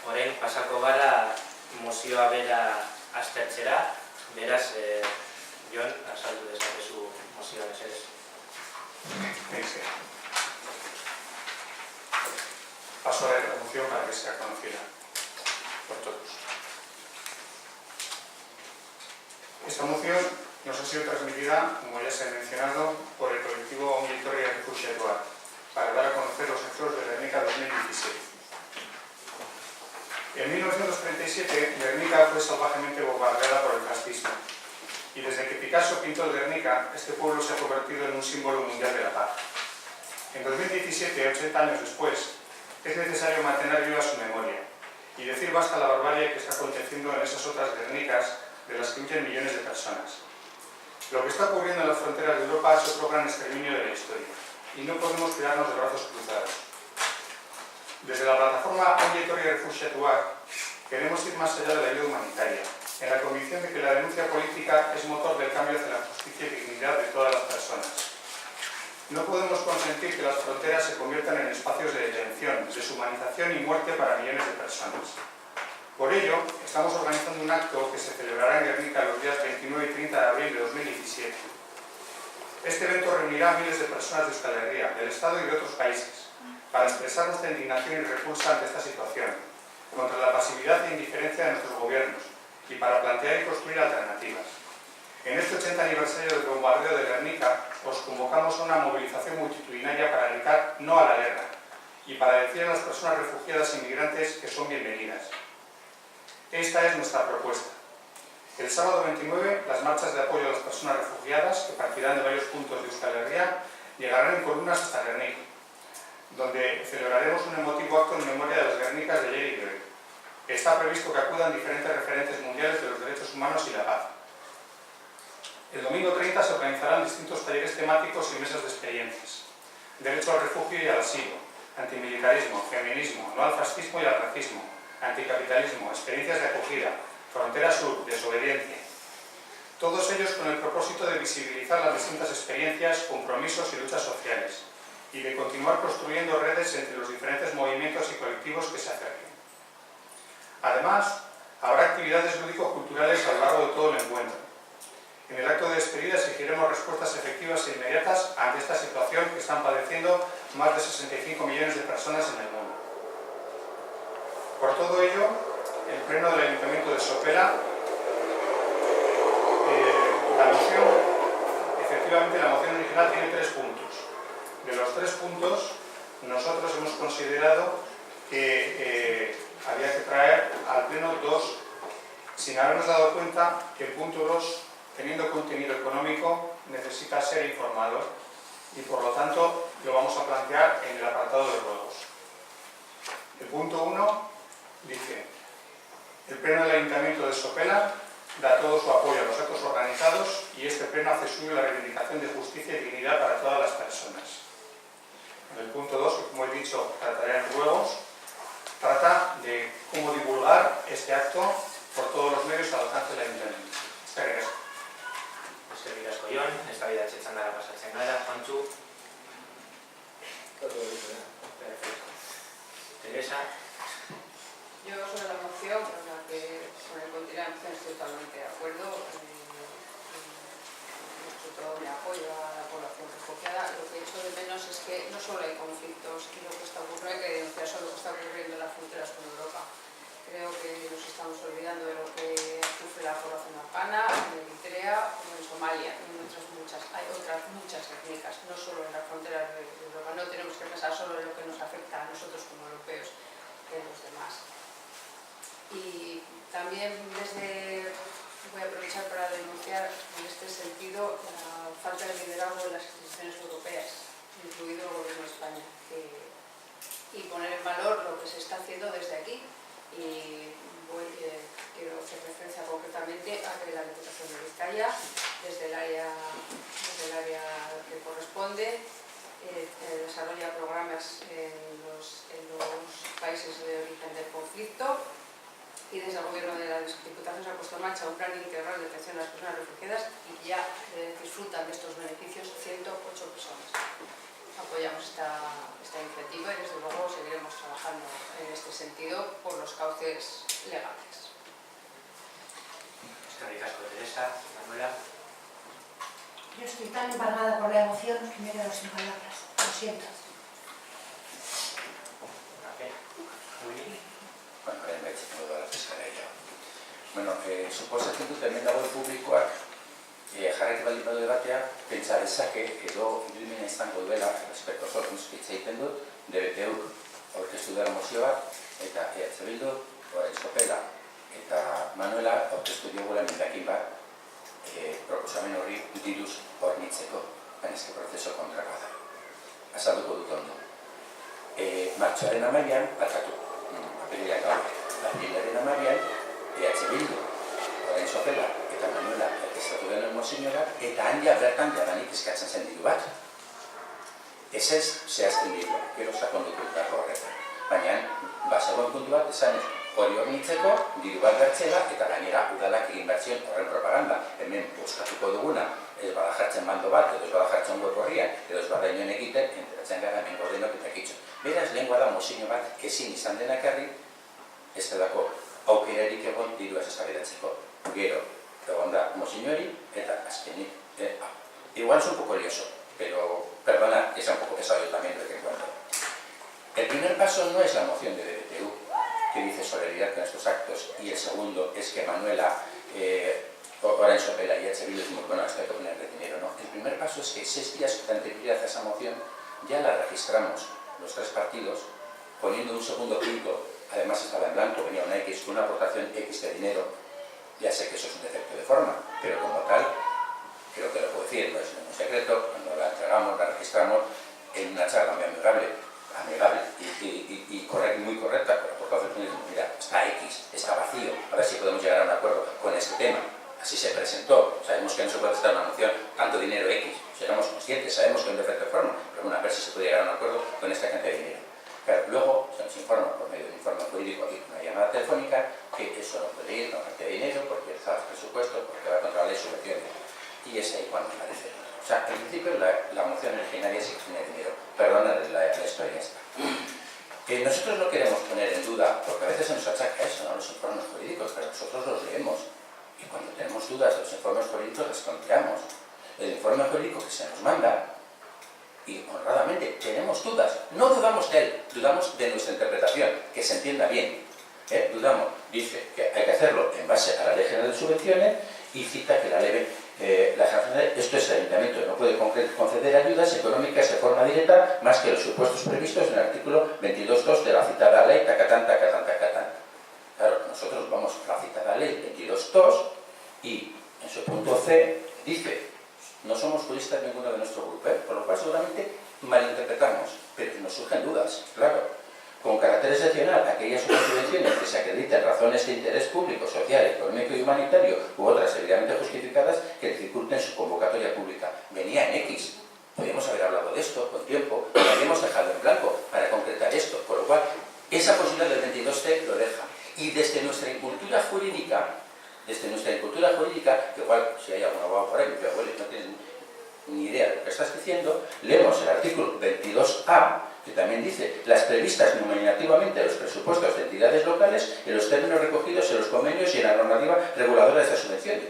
Orain, pasako gara mozioa bera aztertzera, beraz, Jon, azaldu dezakezu mozioa mesedez. Paso a leer la moción para que sea conocida por todos. Esta moción nos ha sido transmitida, como ya se ha mencionado, por el colectivo Ongi Etorri Errefuxiatuak, para dar a conocer los hechos de Gernika 2017. En 1937, Gernika fue salvajemente bombardeada por el fascismo, y desde que Picasso pintó el Gernika, este pueblo se ha convertido en un símbolo mundial de la paz. En 2017, 80 años después, es necesario mantener viva su memoria y decir basta a la barbarie que está aconteciendo en esas otras Gernikas de las que huyen millones de personas. Lo que está ocurriendo en las fronteras de Europa es otro gran exterminio de la historia, y no podemos quedarnos de brazos cruzados. Desde la plataforma Ongi Etorri Errefuxiatuak queremos ir más allá de la ayuda humanitaria, en la convicción de que la denuncia política es motor del cambio hacia la justicia y dignidad de todas las personas. No podemos consentir que las fronteras se conviertan en espacios de detención, deshumanización y muerte para millones de personas. Por ello, estamos organizando un acto que se celebrará en Gernika los días 29 y 30 de abril de 2017. Este evento reunirá a miles de personas de Euskal Herria, del Estado y de otros países, para expresar nuestra indignación y repulsa ante esta situación, contra la pasividad e indiferencia de nuestros gobiernos, y para plantear y construir alternativas. En este 80 aniversario del bombardeo de Gernika, os convocamos a una movilización multitudinaria para gritar no a la guerra, y para decir a las personas refugiadas e inmigrantes que son bienvenidas. Esta es nuestra propuesta. El sábado 29, las marchas de apoyo a las personas refugiadas, que partirán de varios puntos de Euskal Herria, llegarán en columnas hasta Gernika, donde celebraremos un emotivo acto en memoria de las Gernikas de ayer y de hoy. Está previsto que acudan diferentes referentes mundiales de los derechos humanos y la paz. El domingo 30 se organizarán distintos talleres temáticos y mesas de experiencias. Derecho al refugio y al asilo, antimilitarismo, feminismo, no al fascismo y al racismo, anticapitalismo, experiencias de acogida, frontera sur, desobediencia. Todos ellos con el propósito de visibilizar las distintas experiencias, compromisos y luchas sociales, y de continuar construyendo redes entre los diferentes movimientos y colectivos que se acerquen. Además, habrá actividades lúdico-culturales a lo largo de todo el encuentro. En el acto de despedida exigiremos respuestas efectivas e inmediatas ante esta situación que están padeciendo más de 65 millones de personas en el mundo. Por todo ello, el Pleno del Ayuntamiento de Sopela, efectivamente la moción original tiene 3 puntos. De los 3 puntos, nosotros hemos considerado que había que traer al Pleno 2, sin habernos dado cuenta que el punto 2, teniendo contenido económico, necesita ser informado y por lo tanto lo vamos a plantear en el apartado de ruegos. El punto 1 dice: el Pleno del Ayuntamiento de Sopela da todo su apoyo a los actos organizados y este Pleno hace suyo la reivindicación de justicia y dignidad para todas las personas. En el punto 2, que como he dicho trataré en ruegos, trata de cómo divulgar este acto por todos los medios al alcance del Ayuntamiento. Gracias. Eskerrik asko Jon, esta vida txetxandara pasatzen gara, Juantxu. Perfecto. Teresa. Yo sobre la moción, con el contenido de la moción estoy totalmente de acuerdo. Todo mi apoyo a la población refugiada. Lo que echo de menos es que no solo hay conflictos y lo que está ocurriendo, hay que denunciar solo lo que está ocurriendo en las fronteras con Europa. Creo que nos estamos olvidando de lo que sufre la población afgana, en Eritrea o en Somalia. Hay otras muchas técnicas, no solo en las fronteras de Europa. No tenemos que pensar solo en lo que nos afecta a nosotros como europeos, que en los demás. Y También voy a aprovechar para denunciar en este sentido la falta de liderazgo de las instituciones europeas, incluido el Gobierno de España, y poner en valor lo que se está haciendo desde aquí. Y quiero hacer referencia concretamente a que la Diputación de Vizcaya, desde el área que corresponde, desarrolla programas en los países de origen del conflicto, y desde el Gobierno de la Diputación se ha puesto en marcha un plan integral de atención a las personas refugiadas y ya disfrutan de estos beneficios 108 personas. Apoyamos esta iniciativa y desde luego seguiremos trabajando en este sentido por los cauces legales. Gracias, Teresa. Manuela. Yo estoy tan embargada por la emoción que me he quedado sin palabras. Lo siento. Bueno, suposatzen dut hemen dagoen publikoak jarraitu baldin badu debatea, pentsa dezake edo irudimena izango duela, respecto sorkuntz hitz egiten dut, DBTU aurkeztu dela mozio bat, eta EH Bildu, Sopela eta Manuela aurkeztu diogula emendakin bat proposamen horri diruz hornitzeko, baina eske prozeso kontrakoa da. Azalduko dut ondo. Martxoaren amaian, apirilean gaur, apirilearen amaian, EH Bildu, Sopela eta Manuela eskatu den mozioa, eta handia bertan jadanik eskatzen zen diru bat. Ez zehazten dirua, gero sakonduko dutako horretan. Baina, bazegoen puntu bat, esan hori hornitzeko, diru bat bertzela, eta gainera udalak egin bertzion horren propaganda. Hemen buskatuko duguna, ez bada jartzen mando bat, edo ez bada jartzen web horrian, edo ez bada inoen egiten, enteratzen gara hemen godenok eta kitxo. Beraz, lehengua da mozio bat ezin izan denakarri, ez delako aukerarik egon diru ez eztabaidatzeko. Gero, egon da mozio hori, eta azkenik, igual es un poco lioso, pero perdona, que sea un poco pesado yo también de vez en cuando. El primer paso no es la moción de DBTU, que dice solidaridad con estos actos, y el segundo es que Manuela, Orange Sopela y EH Bildu decimos, bueno, esto hay que ponerle dinero, ¿no? El primer paso es que 6 días de anterioridad a esa moción ya la registramos los 3 partidos, poniendo un segundo punto, además estaba en blanco, venía una X, con una aportación X de dinero. Ya sé que eso es un defecto de forma, pero como tal, creo que lo puedo decir, no es un secreto, cuando la entregamos, la registramos en una charla muy amigable y muy correcta, pero por causa de mira, está X, está vacío, a ver si podemos llegar a un acuerdo con este tema. Así se presentó, sabemos que no se puede presentar una moción, tanto dinero X, seremos conscientes, sabemos que es un defecto de forma, pero bueno, a ver si se puede llegar a un acuerdo con esta cantidad de dinero. Claro, luego se nos informa por medio de un informe jurídico y una llamada telefónica que eso no puede ir, no cantidad de dinero, porque está el presupuesto, porque va contra la ley de subvenciones. Y es ahí cuando aparece. O sea, en principio la moción originaria sí que tiene dinero. Perdona la historia esta. Nosotros no queremos poner en duda, porque a veces se nos achaca eso, ¿no? Los informes jurídicos, pero nosotros los leemos. Y cuando tenemos dudas de los informes jurídicos, les planteamos. El informe jurídico que se nos manda, y honradamente tenemos dudas, no dudamos de él, dudamos de nuestra interpretación, que se entienda bien. Dudamos, dice que hay que hacerlo en base a la Ley General de Subvenciones y cita que la ley, esto es el ayuntamiento, no puede conceder ayudas económicas de forma directa más que los supuestos previstos en el artículo 22.2 de la citada ley, tacatán. Claro, nosotros vamos a la citada ley 22.2 y en su punto C dice: no somos juristas ninguno de nuestro grupo, por lo cual seguramente malinterpretamos, pero nos surgen dudas, claro. Con carácter excepcional, aquellas subvenciones que se acrediten razones de interés público, social, económico y humanitario u otras debidamente justificadas que dificulten su convocatoria pública. Venía en X. Podríamos haber hablado de esto con tiempo, lo habíamos dejado en blanco para concretar esto, por lo cual esa posibilidad del 22C lo deja. Y desde nuestra incultura jurídica, que igual si hay algún abogado por ahí, mi abuelo no tiene ni idea de lo que estás diciendo, leemos el artículo 22A, que también dice: las previstas nominativamente en los presupuestos de entidades locales en los términos recogidos en los convenios y en la normativa reguladora de estas subvenciones.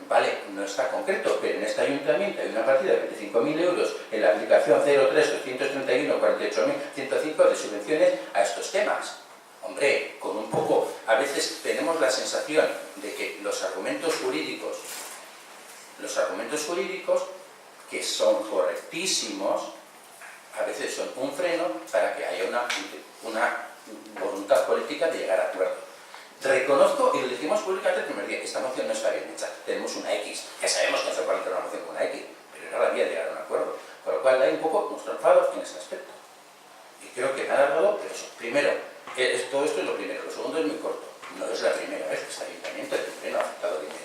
Vale, no está concreto, pero en este ayuntamiento hay una partida de 25.000 euros en la aplicación 03-231-48.105 de subvenciones a estos temas. Hombre, con un poco, a veces tenemos la sensación de que los argumentos jurídicos que son correctísimos, a veces son un freno para que haya una voluntad política de llegar a acuerdo. Reconozco, y lo dijimos públicamente el primer día, esta moción no está bien hecha. Tenemos una X, que sabemos que no se puede hacer una moción con una X, pero era la vía de llegar a un acuerdo. Con lo cual hay un poco nuestro enfado en este aspecto. Y creo que me ha alargado, pero eso, primero, todo esto es lo primero. Lo segundo es muy corto. No es la primera vez que este ayuntamiento, el pleno, ha aceptado dinero.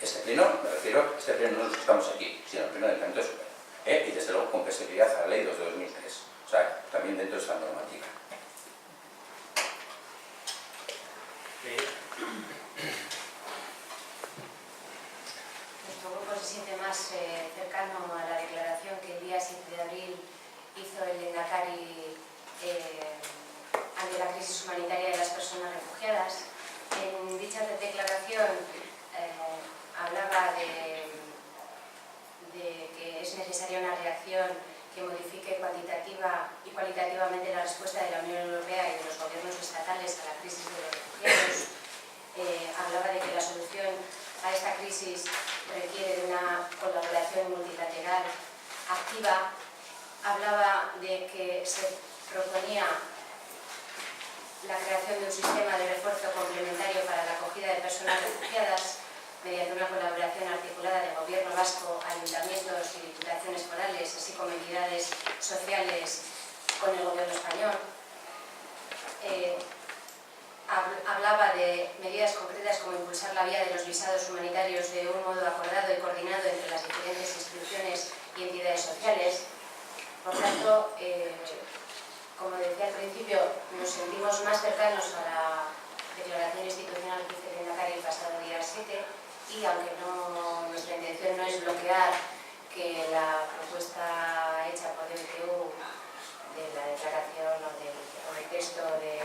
Este pleno, me refiero, este pleno no es los que estamos aquí, sino el pleno del ayuntamiento de Super. Y desde luego con perseguridad a la ley 2 de 2003. O sea, también dentro de esta normativa. Nuestro grupo se siente más cercano a la declaración que el día 7 de abril hizo el Lehendakari ante la crisis humanitaria de las personas refugiadas. En dicha declaración hablaba de que es necesaria una reacción que modifique cuantitativa y cualitativamente la respuesta de la Unión Europea y de los gobiernos estatales a la crisis de los refugiados. Hablaba de que la solución a esta crisis requiere de una colaboración multilateral activa. Hablaba de que se proponía la creación de un sistema de refuerzo complementario para la acogida de personas refugiadas mediante una colaboración articulada de Gobierno vasco, ayuntamientos y diputaciones forales, así como entidades sociales con el Gobierno español. Hablaba de medidas concretas como impulsar la vía de los visados humanitarios de un modo acordado y coordinado entre las diferentes instituciones y entidades sociales. Por tanto, como decía al principio, nos sentimos más cercanos a la declaración institucional que hizo el Lehendakari el pasado día 7 y aunque nuestra intención no es bloquear que la propuesta hecha por DBTU de la declaración o del texto de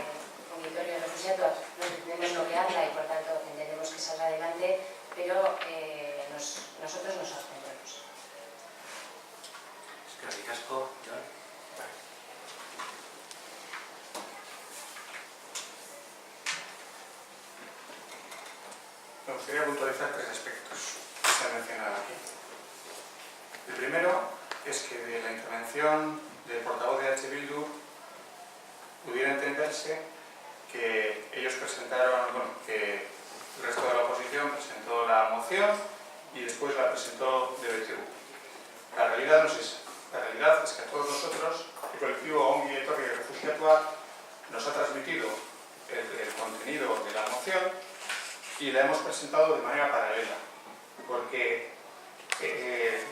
Unitorio de Refugiados, no pretendemos bloquearla y por tanto entendemos que salga adelante, pero nosotros nos abstendremos. Es que ricasco, John. Me gustaría puntualizar 3 aspectos que se han mencionado aquí. El primero es que de la intervención del portavoz de H. Bildu pudiera entenderse que ellos presentaron, bueno, que el resto de la oposición presentó la moción y después la presentó DBTU. La realidad no es esa. La realidad es que a todos nosotros, el colectivo Ongi Etorri Refugiatuak nos ha transmitido el contenido de la moción y la hemos presentado de manera paralela, porque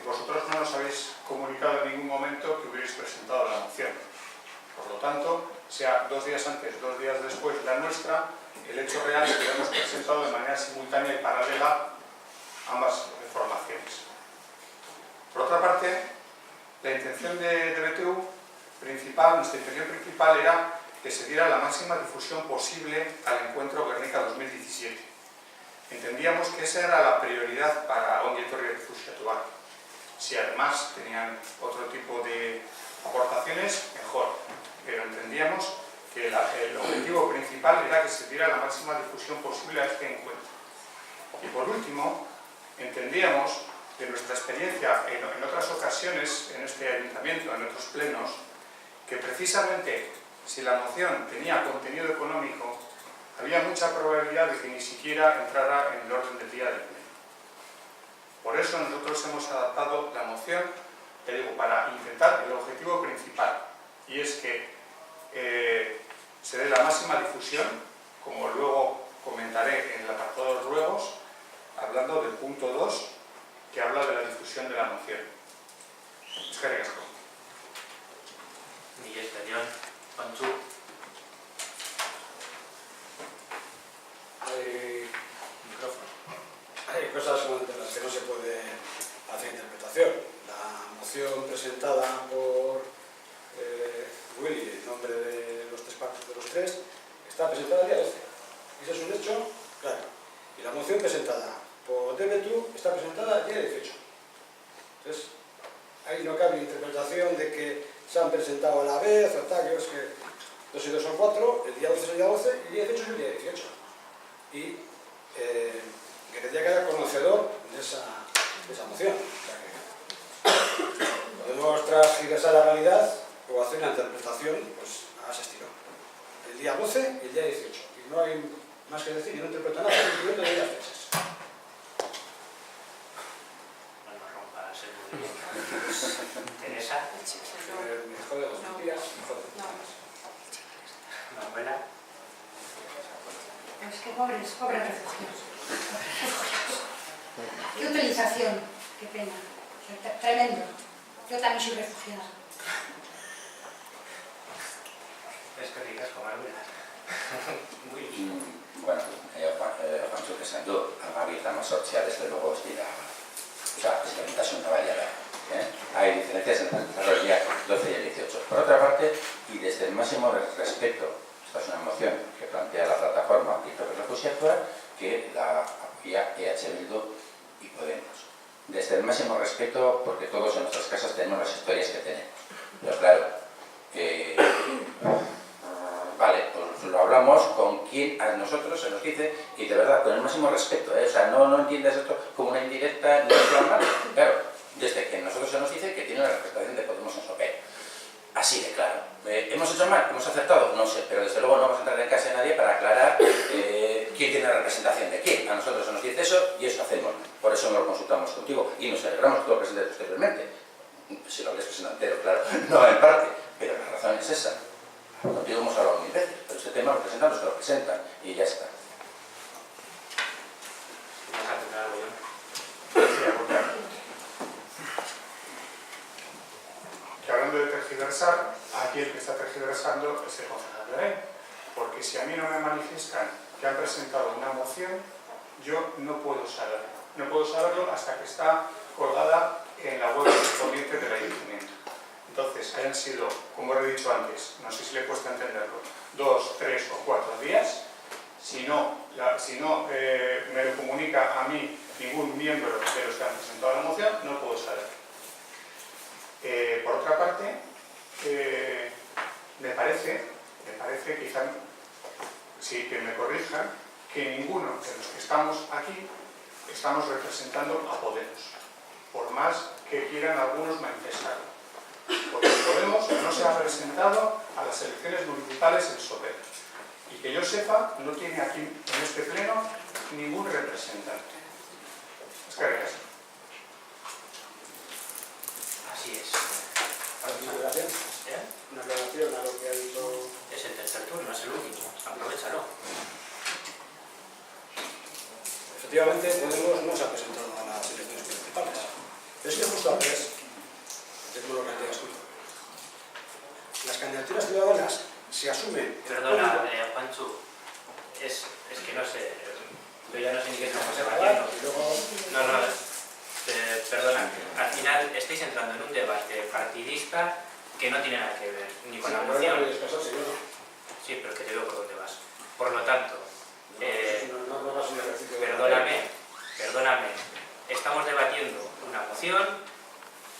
vosotros no nos habéis comunicado en ningún momento que hubierais presentado la moción. Por lo tanto, sea 2 días antes, 2 días después la nuestra, el hecho real es que la hemos presentado de manera simultánea y paralela ambas formaciones. Por otra parte, la intención de DBTU principal, nuestra intención principal era que se diera la máxima difusión posible al encuentro Guernica 2017. Entendíamos que esa era la prioridad para Ongi Etorri Refugiatuak. Si además tenían otro tipo de aportaciones, mejor. Pero entendíamos que el objetivo principal era que se diera la máxima difusión posible a este encuentro. Y por último, entendíamos de nuestra experiencia en otras ocasiones, en este ayuntamiento, en otros plenos, que precisamente si la moción tenía contenido económico, había mucha probabilidad de que ni siquiera entrara en el orden del día del pleno. Por eso nosotros hemos adaptado la moción, te digo, para intentar el objetivo principal, y es que se dé la máxima difusión, como luego comentaré en el apartado de ruegos, hablando del punto 2, que habla de la difusión de la moción. Eskerrik asko. Miguel Jon, Panchu. Hay cosas de las que no se puede hacer interpretación. La moción presentada por Willy, en nombre de los 3 partidos de los 3, está presentada el día 12. Ese es un hecho, claro. Y la moción presentada por DBTU está presentada el día 18. Entonces, ahí no cabe interpretación de que se han presentado a la vez o tal, que es que 2 y 2 son 4, el día 12 es el día 12 y el día 18 es el día 18. Y que tendría que ser conocedor de esa moción. O sea que podemos transgiversar la realidad o hacer una interpretación pues, a ese estilo. El día 12 y el día 18. Y no Más que decir, yo no interpreto nada, el cumplimiento de las fechas. No nos rompas el movimiento. Teresa, Me jode dos mentiras, me jode. Manuela. Es que pobres refugiados. Qué utilización, qué pena. Tremendo. Yo también soy refugiada. Es que ricasco, Manuela. Muy bien. Bueno, Juancho, que sandu, angabiltan sortzea, desde luego, ez dira, eskeritasun nabariara. Hay diferencias entre el desarrollo ya 12 y el 18. Por otra parte, y desde el máximo respeto, esta es una moción que plantea la plataforma Victoria Refugiatua, que la apoya EH Bildu y Podemos. Desde el máximo respeto, porque todos en nuestras casas tenemos las historias que tenemos. Pero claro, vale, pues lo hablamos con quien a nosotros se nos dice, y de verdad, con el máximo respeto, o sea, no entiendas esto como una indirecta, no es normal. Claro, desde que a nosotros se nos dice que tiene la representación de Podemos en Sopera. Así de claro. ¿Hemos hecho mal? ¿Hemos acertado? No sé, pero desde luego no vamos a entrar en casa de nadie para aclarar quién tiene la representación de quién. A nosotros se nos dice eso y eso hacemos. Por eso no lo consultamos contigo y nos alegramos que tú lo presentes posteriormente. Si lo habías presentado entero, claro, no en parte, pero la razón es esa. Contigo hemos hablado 1000 veces, pero este tema lo presentan los que lo presentan y ya está. ¿Vas a tener algo, John? Sí, apuntar. Que hablando de tergiversar, aquí el que está tergiversando es el concejal de ley. Porque si a mí no me manifiestan que han presentado una moción, yo no puedo saberlo. No puedo saberlo hasta que está colgada en la web correspondiente del ayuntamiento. Entonces, hayan sido, como he dicho antes, no sé si le cuesta entenderlo, 2, 3 o 4 días. Si no me lo comunica a mí ningún miembro de los que han presentado la moción, no puedo saberlo. Por otra parte, me parece, quizá, sí que me corrijan, que ninguno de los que estamos aquí estamos representando a Podemos, por más que quieran algunos manifestarlo. Porque Podemos no se ha presentado a las elecciones municipales en Sopera. Y que yo sepa, no tiene aquí en este pleno ningún representante. Es que ricas. Así es. ¿Una aclaración? Una aclaración a lo que ha dicho... Es el tercer turno, es el último. Aprovechalo. Efectivamente, Podemos no se ha presentado a las elecciones municipales. Pero es que justo al revés, es como lo planteas tú. Las candidaturas ciudadanas se asumen... Perdona, Juanchu, es que no sé, yo ya no sé ni qué estamos debatiendo. No, perdona, al final estáis entrando en un debate partidista que no tiene nada que ver ni con la moción. Sí, pero que te veo por dónde vas. Por lo tanto, perdóname, estamos debatiendo una moción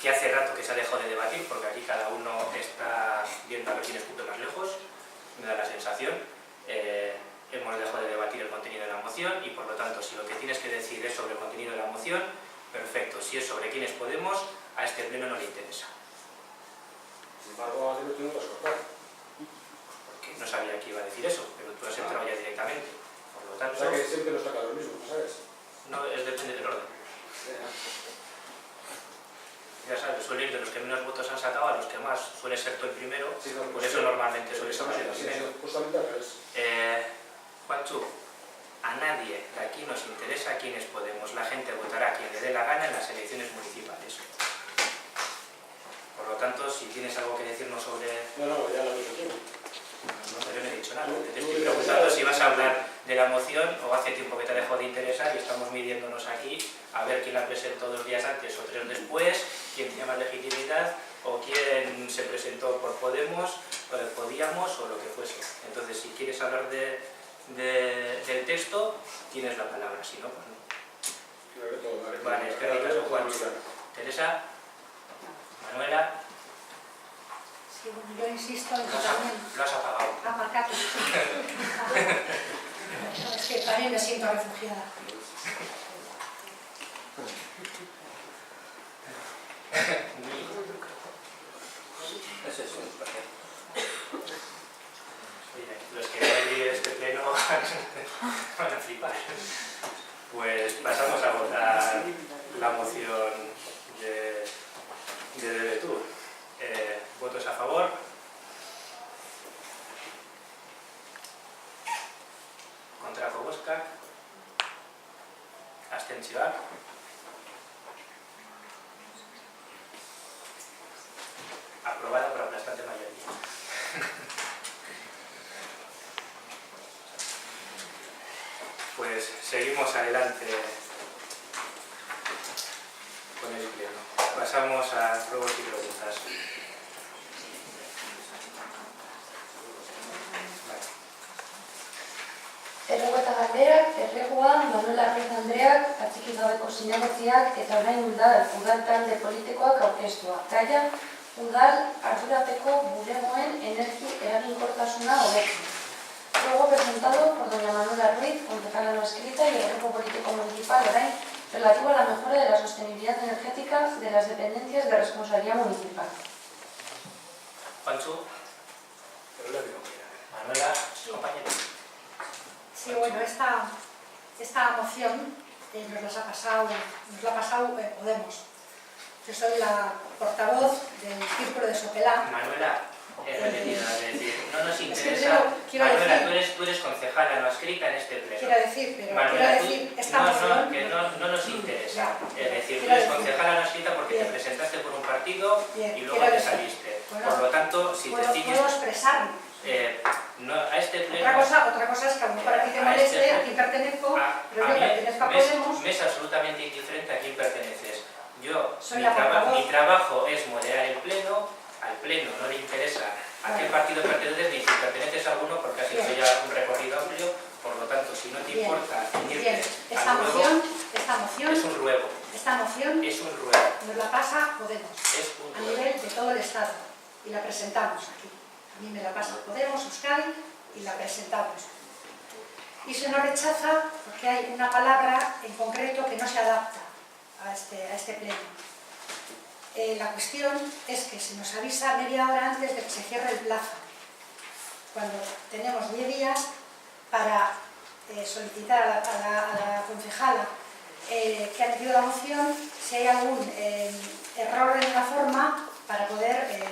que hace rato que se ha dejado de debatir, porque aquí cada uno está viendo a ver quién escupe más lejos, me da la sensación. Hemos dejado de debatir el contenido de la moción y por lo tanto, si lo que tienes que decir es sobre el contenido de la moción, perfecto. Si es sobre quiénes Podemos, a este pleno no le interesa. Sin embargo, a ti lo tengo que escoger. Porque no sabía que iba a decir eso, pero tú has entrado ya directamente. Por lo tanto, O sea que siempre nos toca lo mismo, ¿sabes? no, depende del orden. Ya sabes, suele ir de los que menos votos han sacado a los que más. Suele ser tú el primero, Sí, no, por eso normalmente suele ser el primero. Justamente al revés. Juanchu, a nadie de aquí nos interesa quiénes Podemos. La gente votará a quien le dé la gana en las elecciones municipales. Por lo tanto, si tienes algo que decirnos sobre... No, ya lo he dicho tú. No, yo no he dicho nada. Te estoy preguntando si vas a hablar de la moción o hace tiempo que te ha dejado de interesar y estamos midiéndonos aquí a ver quién la presentó 2 días antes o 3 después, quién tiene más legitimidad o quién se presentó por Podemos, Podíamos o lo que fuese. Entonces, si quieres hablar del texto, tienes la palabra, si no, pues no. Vale, es que ricas, Juan. Teresa, Manuela, Sí, bueno, yo insisto en que también... lo has apagado. Aparcado. Es que también me siento refugiada. Ese es un Mira, los que ven este pleno Pues pasamos a votar la moción de Debetur. ¿Votos a favor? Kontrako bozkak? Abstentzioak? Aprobada por aplastante mayoría. Pues seguimos adelante con el pleno. Pasamos a ruegos y preguntas. Errego eta galderak, erregua Manuela Ruiz Andreak atxiki gabeko zinegotziak eta orain udal talde politikoak aurkeztua. Gaia, udal ardurapeko bulegoen energi eraginkortasuna hobetzen. Luego presentado por doña Manuela Ruiz, concejala no escrita y el Grupo Político Municipal Orain, relativo a la mejora de la sostenibilidad energética de las dependencias de responsabilidad municipal. Pancho. Manuela, compañera. Sí, bueno, esta moción nos la ha pasado Podemos. Yo soy la portavoz del Círculo de Sopelá. Manuela, es repetida, es decir, no nos interesa. Manuela, tú eres concejala no escrita en este pleno. Quiero decir, Manuela, esta moción... que no nos interesa. Es decir, tú quiero eres decir, concejala no escrita porque bien, te presentaste por un partido bien, y luego te saliste. Bueno, por lo tanto, si te sigues... Puedo expresarme. No, a este pleno... Otra cosa es que a lo mejor a ti te moleste, a quién pertenezco, pero yo pertenezco a Podemos. Me es absolutamente indiferente a quién perteneces. Yo, mi trabajo es moderar el pleno, al pleno no le interesa a qué partido perteneces ni si perteneces a alguno porque has hecho ya un recorrido amplio, por lo tanto, si no te importa irte esta al ruego, moción es un ruego. Esta moción es un ruego. Nos la pasa Podemos, Es un a ruego. nivel de todo el Estado, y la presentamos aquí. A mí me la pasa Podemos, Euskadi, y la presentamos. Y se nos rechaza porque hay una palabra en concreto que no se adapta a este pleno. La cuestión es que se nos avisa media hora antes de que se cierre el plazo, cuando tenemos 10 días para solicitar a la concejala que ha metido la moción si hay algún error en la forma para poder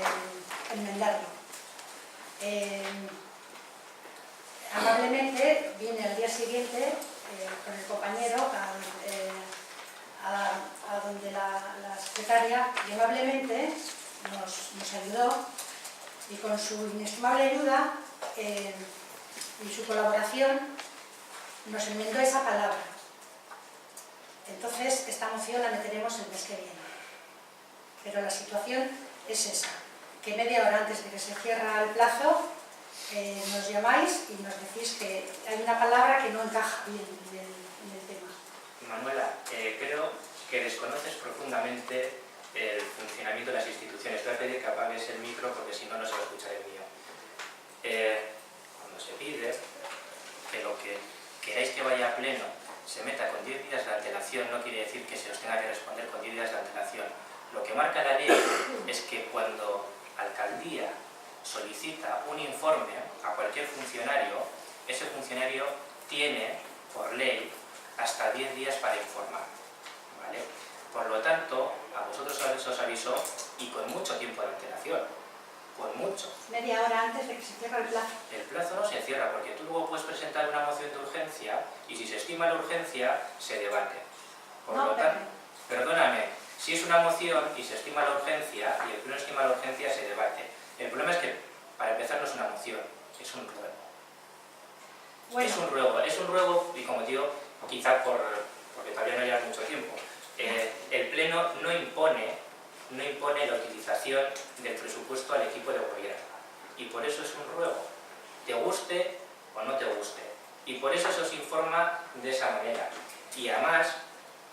enmendarlo. Amablemente viene al día siguiente con el compañero a donde la secretaria y amablemente nos ayudó, y con su inestimable ayuda y su colaboración nos enmendó esa palabra. Entonces esta moción la meteremos el mes que viene, pero la situación es esa, que media hora antes de que se cierra el plazo nos llamáis y nos decís que hay una palabra que no encaja bien en el tema. Manuela, creo que desconoces profundamente el funcionamiento de las instituciones. Te voy a pedir que apagues el micro porque si no, no se va a escuchar el mío. Cuando se pide que lo que queráis que vaya a pleno se meta con 10 días de antelación, no quiere decir que se os tenga que responder con 10 días de antelación. Lo que marca la ley es que cuando alcaldía solicita un informe a cualquier funcionario, ese funcionario tiene, por ley, hasta 10 días para informar, ¿vale? Por lo tanto, a vosotros os avisó y con mucho tiempo de antelación, con mucho. Media hora antes de que se cierre el plazo. El plazo no se cierra porque tú luego puedes presentar una moción de urgencia y si se estima la urgencia, se debate. Por lo tanto, perdóname, si es una moción y se estima la urgencia y el pleno estima la urgencia, se debate. El problema es que, para empezar, no es una moción, es un ruego. Bueno. Es un ruego y como digo, quizá porque todavía no lleva mucho tiempo, el pleno no impone la utilización del presupuesto al equipo de gobierno y por eso es un ruego, te guste o no te guste, y por eso se os informa de esa manera. Y además,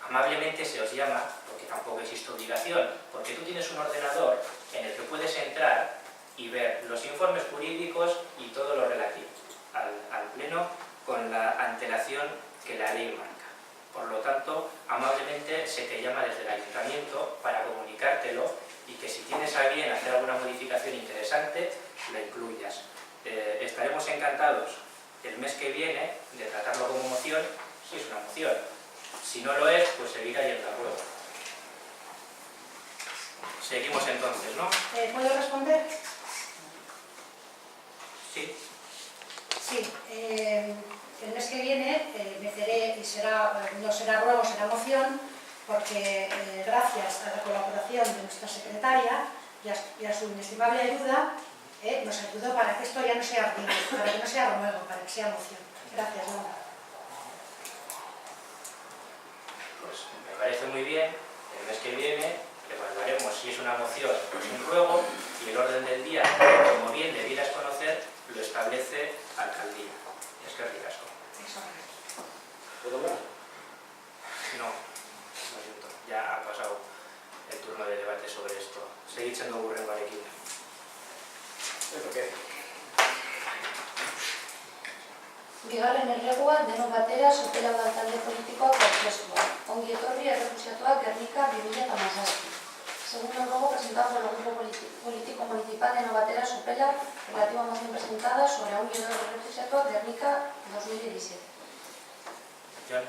amablemente se os llama, porque tampoco existe obligación, porque tú tienes un ordenador en el que puedes entrar y ver los informes jurídicos y todo lo relativo al pleno con la antelación que la ley marca. Por lo tanto, amablemente se te llama desde el ayuntamiento para comunicártelo y que si tienes a bien hacer alguna modificación interesante, la incluyas. Estaremos encantados el mes que viene de tratarlo como moción, si es una moción. Si no lo es, pues seguirá yendo de acuerdo. Seguimos entonces, ¿no? ¿Puedo responder? Sí. Sí. El mes que viene meteré, y no será ruego, será moción, porque gracias a la colaboración de nuestra secretaria y a su inestimable ayuda, nos ayudó para que esto ya no sea ruego, para que no sea ruego, para que sea moción. Gracias, Laura. Pues me parece muy bien. El mes que viene evaluaremos si es una moción o un ruego, y el orden del día, como bien debieras conocer, lo establece alcaldía. Es que ricasco. ¿Puedo hablar? No, lo siento. Ya ha pasado el turno de debate sobre esto. Seguid siendo gurrengoarekin. ¿Por qué? Bigarren erregua denok batera sopela bat talde politikoak aurkeztua. Ongi etorri errefuxiatuak Gernika 2017. Segundo ruego presentado por el Grupo Político Municipal de Novatera Sopela, relativa a moción presentada sobre Ongi etorri errefuxiatuak Gernika 2017. John.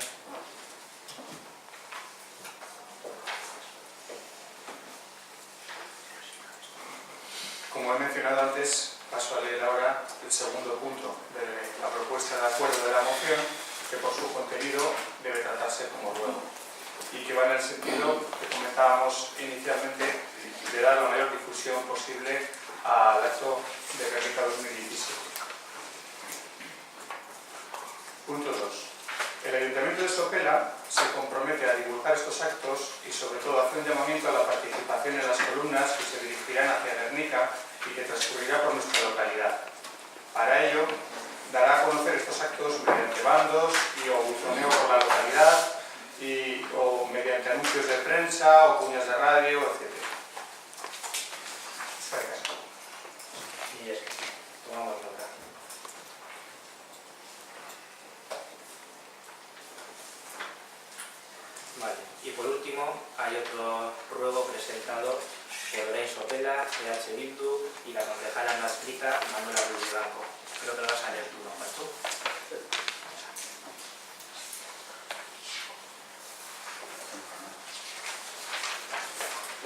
Como he mencionado antes, paso a leer ahora el segundo punto de la propuesta de acuerdo de la moción, que por su contenido debe tratarse como ruego, y que va en el sentido que comentábamos inicialmente de dar la mayor difusión posible al acto de Gernika 2017. Punto 2. El Ayuntamiento de Sopela se compromete a divulgar estos actos y sobre todo hace un llamamiento a la participación en las columnas que se dirigirán hacia Gernika y que transcurrirá por nuestra localidad. Para ello, dará a conocer estos actos mediante bandos o buzoneo por la localidad o mediante anuncios de prensa o cuñas de radio, etc. Y es que tomamos nota. Vale. Y por último, hay otro ruego presentado por Ley Sopela, EH Bildu y la concejala no adscrita Manuela Ruiz Blanco. Creo que lo vas a leer tú, ¿no, Pacho?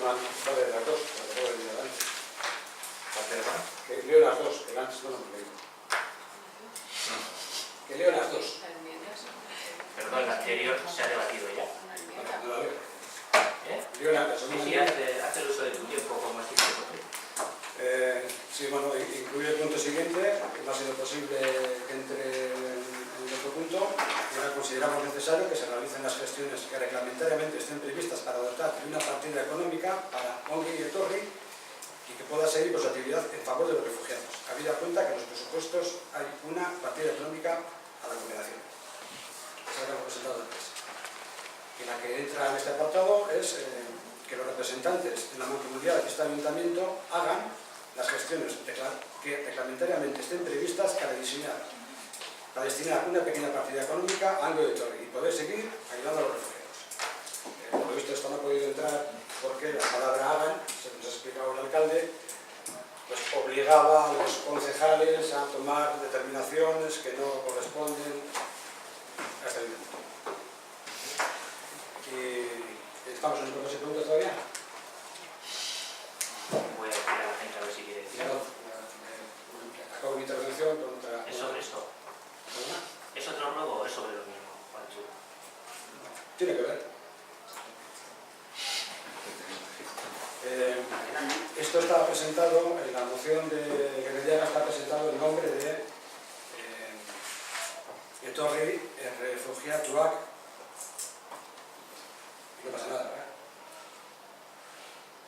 Vale, las dos, lo acabo de leer antes. ¿Perdón? Que leo las dos, el antes no lo leí. Que leo las dos. Perdón, la anterior se ha debatido ya. No la leo. ¿Eh? Leo la Sí, sí, haz el uso de tu tiempo como has dicho. Sí, bueno, incluye el punto siguiente, que no ha sido posible que entre en el otro punto, y ahora consideramos necesario que se realicen las gestiones que reglamentariamente estén previstas para dotar de una partida económica para Ongi y Etorri y que pueda seguir con su actividad en favor de los refugiados, habida cuenta que en los presupuestos hay una partida económica a la cooperación. Esa la hemos presentado antes. Y la que entra en este apartado es que los representantes de la mancomunidad de este ayuntamiento hagan las gestiones que reglamentariamente estén previstas para destinar una pequeña partida económica a Ongi y Etorri y poder seguir ayudando a los refugiados. Por lo visto esto no ha podido entrar porque la palabra hagan, según nos ha explicado el alcalde, pues obligaba a los concejales a tomar determinaciones que no corresponden a este ayuntamiento. Y estamos en ese punto todavía. Voy a decir a la gente a ver si quiere decir algo. Acabo mi intervención contra... ¿Es sobre esto? ¿Verdad? ¿Es otro ruego o es sobre lo mismo, Juancho? Tiene que ver. Esto está presentado, en la moción de Gerediaga está presentado el nombre de Etorri Refugiatuak. No pasa nada, ¿verdad?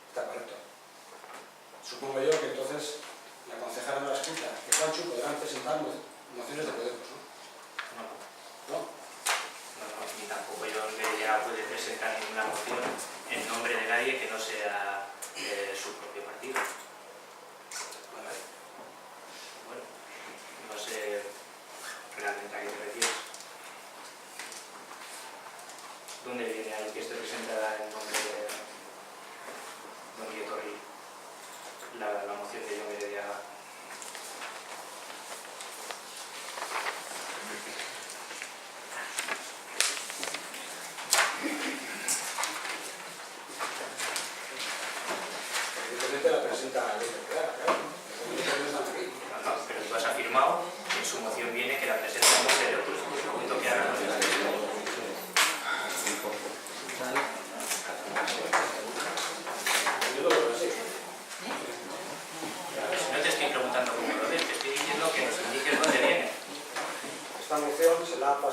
Está correcto. Supongo yo que entonces la concejala no la escucha, que Juancho podrán presentar mociones de Podemos, ¿no? No. No, ni tampoco yo ya puede presentar ninguna moción en nombre de nadie que no sea su propio partido. Vale. Bueno, no sé realmente a qué te refieres. ¿Dónde viene ahí que esté presentada en nombre de Don Etorri la moción de Jon Gerediaga?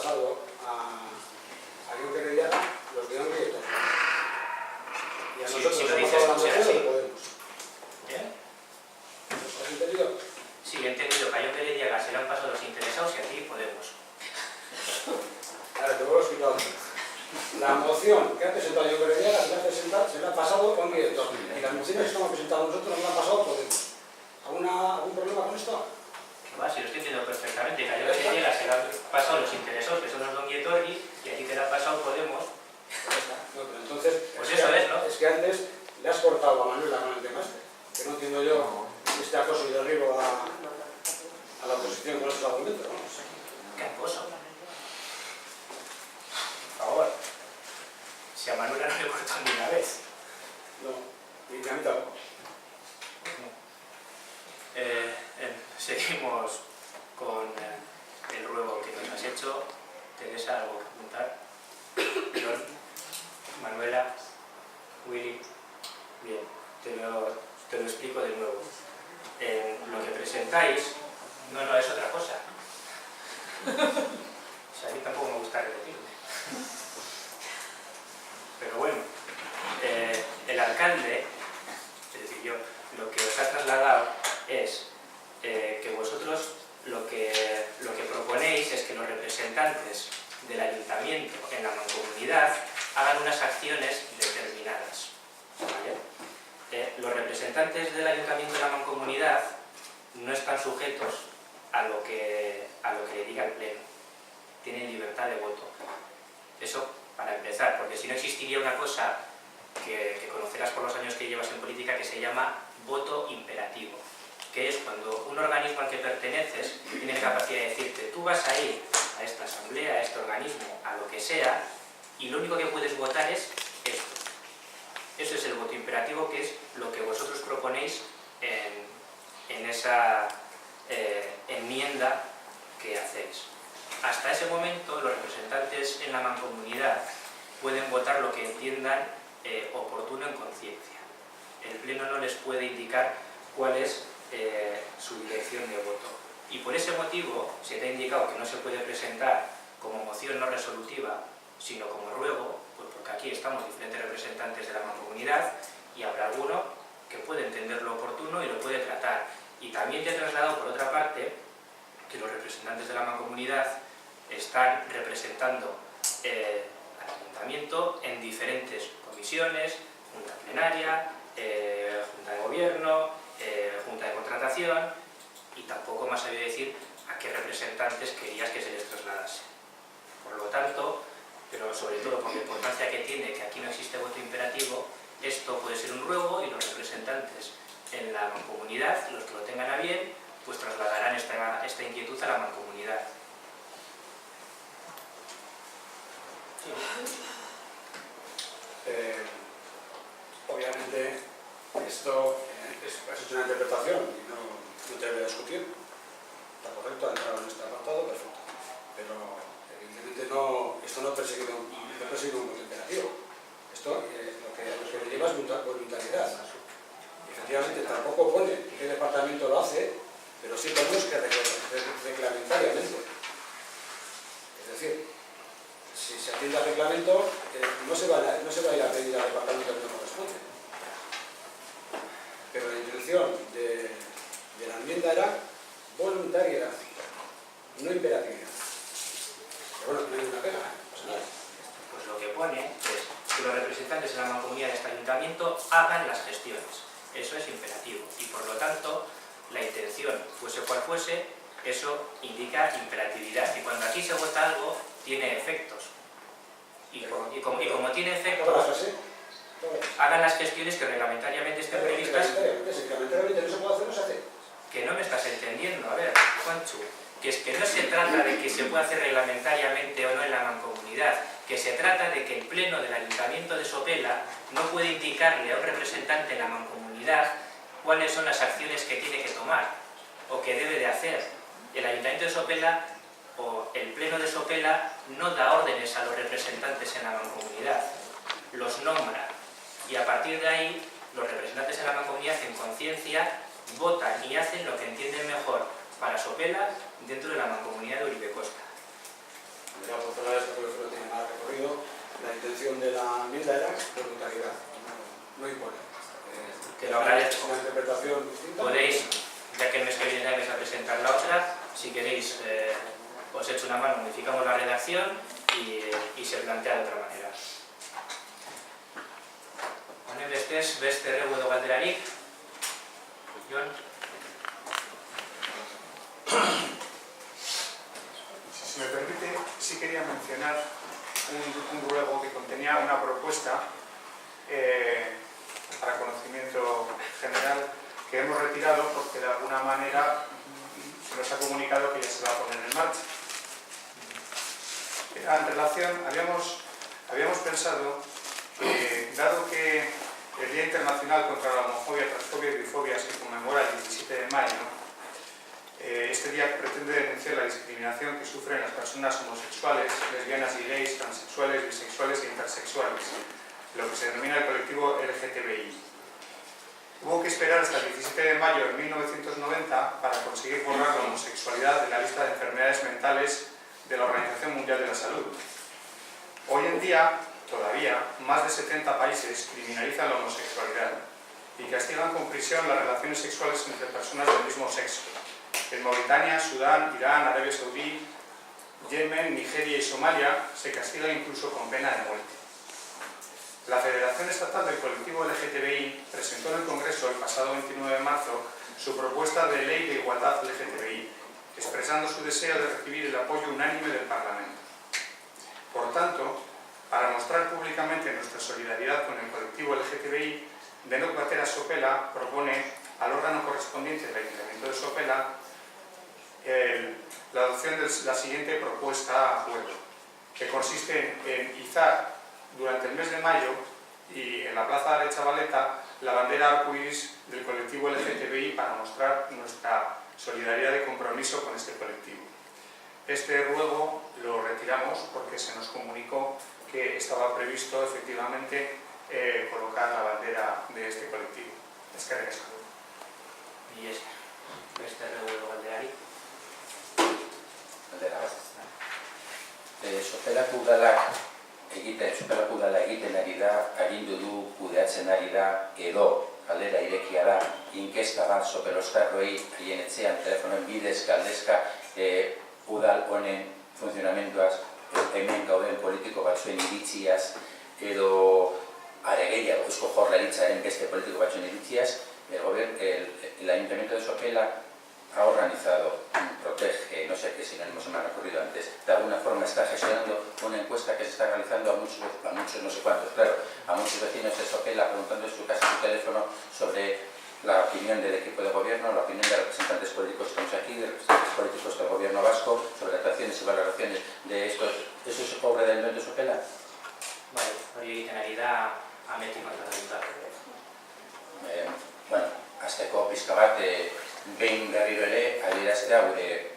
pasado a Juncker y Diaga los de Ongi y Etorri. Y a nosotros si lo nos dices, hemos dado la será moción así. de Podemos. ¿Bien? ¿Has entendido? Sí, he entendido que a John Diaga se le han pasado los interesados y a ti Podemos. Ahora te vuelvo a explicar otra vez. La moción que ha presentado Juncker y Diaga se la ha pasado Ongi y Etorri. Y las mociones que hemos presentado nosotros nos las han pasado Podemos. ¿Algún problema con esto? Va, si lo estoy entendiendo perfectamente, que a John Diaga se le han pasado los interesados, que son los Don Guietorri, y a ti te le ha pasado Podemos. No, pero entonces, Pues eso es, ¿no? Es que antes le has cortado a Manuela con el tema este. Que no entiendo yo este acoso y derribo a la oposición con estos argumentos, ¿no? ¿Qué acoso? Por favor. Si a Manuela no le cortó ni una vez. No, ni a mí tampoco. Seguimos con el ruego que nos has hecho. Teresa, ¿algo que preguntar? John, Manuela, Willy. Bien, te lo explico de nuevo. Lo que presentáis, no es otra cosa. O sea, a mí tampoco me gusta repetirme. Pero bueno, el alcalde, es decir, yo, lo que os ha trasladado es que vosotros lo que proponéis es que los representantes del ayuntamiento en la mancomunidad hagan unas acciones determinadas. ¿Vale? Los representantes del ayuntamiento en la mancomunidad no están sujetos a lo que le diga el pleno. Tienen libertad de voto. Eso para empezar, porque si no existiría una cosa que conocerás por los años que llevas en política que se llama voto imperativo, que es cuando un organismo al que perteneces tiene capacidad de decirte tú vas a ir a esta asamblea, a este organismo, a lo que sea, y lo único que puedes votar es esto. Eso es el voto imperativo, que es lo que vosotros proponéis en esa enmienda que hacéis. Hasta ese momento los representantes en la mancomunidad pueden votar lo que entiendan oportuno en conciencia. El pleno no les puede indicar cuál es su dirección de voto. Y por ese motivo se te ha indicado que no se puede presentar como moción no resolutiva, sino como ruego, pues porque aquí estamos diferentes representantes de la mancomunidad y habrá alguno que puede entender lo oportuno y lo puede tratar. Y también te he trasladado, por otra parte, que los representantes de la mancomunidad están representando al ayuntamiento en diferentes comisiones, junta plenaria, junta de gobierno, junta de contratación, y tampoco me has sabido decir a qué representantes querías que se les trasladase. Por lo tanto, pero sobre todo por la importancia que tiene que aquí no existe voto imperativo, esto puede ser un ruego y los representantes en la mancomunidad, los que lo tengan a bien, pues trasladarán esta inquietud a la mancomunidad. Sí. Obviamente, esto es una interpretación y no te voy a discutir. Está correcto, ha entrado en este apartado, perfecto. Pero evidentemente esto no persigue un voto imperativo. Esto lo que lleva es voluntariedad. Efectivamente, tampoco pone qué departamento lo hace, pero sí ponemos que reglamentariamente. Es decir, si se atiende al reglamento, no se va a ir a pedir al departamento que no corresponde. Pero la intención de la enmienda era voluntariedad, no imperatividad. Pero bueno, no hay una pega, no pasa nada. Pues lo que pone es que los representantes de la mancomunidad de este ayuntamiento hagan las gestiones. Eso es imperativo y por lo tanto la intención, fuese cual fuese, eso indica imperatividad. Y cuando aquí se vota algo, tiene efectos. Y como tiene efectos, hagan las gestiones que reglamentariamente estén previstas. Reglamentariamente no se puede hacer, no se hace. Que no me estás entendiendo. A ver, Juanchu, que es que no se trata de que se pueda hacer reglamentariamente o no en la mancomunidad, que se trata de que el pleno del Ayuntamiento de Sopela no puede indicarle a un representante en la mancomunidad cuáles son las acciones que tiene que tomar o que debe de hacer. El Ayuntamiento de Sopela o el pleno de Sopela no da órdenes a los representantes en la mancomunidad, los nombra y a partir de ahí los representantes en la mancomunidad en conciencia votan y hacen lo que entienden mejor para Sopela dentro de la mancomunidad de Uribe Costa. La portada de esta creo que no tiene nada recorrido. La intención de la enmienda era voluntariedad, no impone. Te lo agradezco. Una interpretación distinta. Podéis, ya que el mes que viene vais a presentar la otra, si queréis, os echo una mano, modificamos la redacción y se plantea de otra manera. Honen bestez, beste erregu edo galderarik? Jon? Si se me permite, sí quería mencionar un ruego que contenía una propuesta para conocimiento general que hemos retirado porque de alguna manera se nos ha comunicado que ya se va a poner en marcha. En relación, habíamos pensado que, dado que el Día Internacional contra la Homofobia, Transfobia y Bifobia se conmemora el 17 de mayo, este día pretende denunciar la discriminación que sufren las personas homosexuales, lesbianas y gays, transexuales, bisexuales e intersexuales, lo que se denomina el colectivo LGTBI. Hubo que esperar hasta el 17 de mayo de 1990 para conseguir borrar la homosexualidad de la lista de enfermedades mentales de la Organización Mundial de la Salud. Hoy en día, todavía, más de 70 países criminalizan la homosexualidad y castigan con prisión las relaciones sexuales entre personas del mismo sexo. En Mauritania, Sudán, Irán, Arabia Saudí, Yemen, Nigeria y Somalia se castiga incluso con pena de muerte. La Federación Estatal del Colectivo LGTBI presentó en el Congreso el pasado 29 de marzo su propuesta de ley de igualdad LGTBI, expresando su deseo de recibir el apoyo unánime del Parlamento. Por tanto, para mostrar públicamente nuestra solidaridad con el colectivo LGTBI, Denok Batera Sopela propone al órgano correspondiente del Ayuntamiento de Sopela la adopción de la siguiente propuesta a acuerdo, que consiste en izar durante el mes de mayo y en la Plaza de Chavaleta la bandera arcoíris del colectivo LGTBI para mostrar nuestra solidaridad y compromiso con este colectivo. Este ruego lo retiramos porque se nos comunicó que estaba previsto efectivamente colocar la bandera de este colectivo. Eskerrik asko. Y es beste erregu edo galderarik? Sopelako udala egiten ari da, agindu du, kudeatzen ari da, edo galdera irekia da, inkesta bat sopelostarroei haien etxean, telefonen bidez, galdezka, udal honen funtzionamenduaz, hemen gauden politiko batzuen iritziaz, edo are gehiago, Eusko Jaurlaritzaren beste politiko batzuen iritziaz, el Ayuntamiento de Sopela ha organizado, protege, no sé qué sinónimo se me ha ocurrido antes, de alguna forma está gestionando una encuesta que se está realizando a muchos no sé cuántos, claro, a muchos vecinos de Sopela preguntando en su casa y su teléfono sobre la opinión del equipo de gobierno, la opinión de representantes políticos que estamos aquí, de representantes políticos del gobierno vasco, sobre actuaciones y valoraciones de estos. ¿Eso es obra del Ayuntamiento de Sopela? Vale, hori egiten ari da ametik mandatunta. Bueno, azteko pizka bat, behin berriro ere, adieraztea gure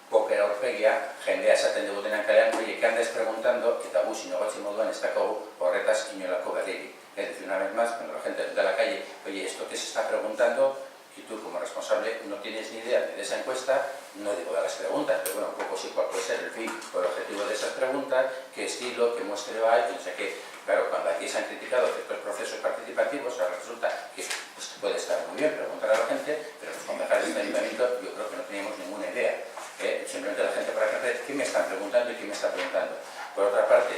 pokera aurpegia, jendea esaten dugutenan kalean, oye, que andes preguntando, eta gu sinogotzi moduan ez dakogu horretaz inolako berririk. Es decir, una vez más, cuando la gente de la calle, oye, esto que se está preguntando, y tú como responsable no tienes ni idea de esa encuesta, no digo de las preguntas, pero bueno, un poco sí cuál puede ser el fin o el objetivo de esas preguntas, qué estilo, qué muestre va, y no sé qué. Claro, cuando aquí se han criticado ciertos procesos participativos, ahora resulta que pues, puede estar muy bien preguntar a la gente, pero los concejales de este ayuntamiento yo creo que no teníamos ninguna idea. Simplemente la gente para saber qué me están preguntando y quién me está preguntando. Por otra parte,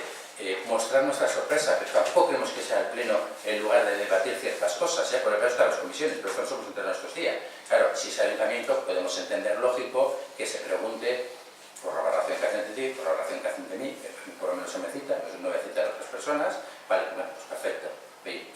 mostrar nuestra sorpresa, pero tampoco queremos que sea el pleno el lugar de debatir ciertas cosas, porque para eso están las comisiones, pero esto no somos entre nuestros días. Claro, si es ayuntamiento podemos entender lógico que se pregunte por la valoración que hacen de ti, por la valoración que hacen de mí, que por lo menos se me cita, no voy a citar a otras personas, vale, bueno, pues perfecto.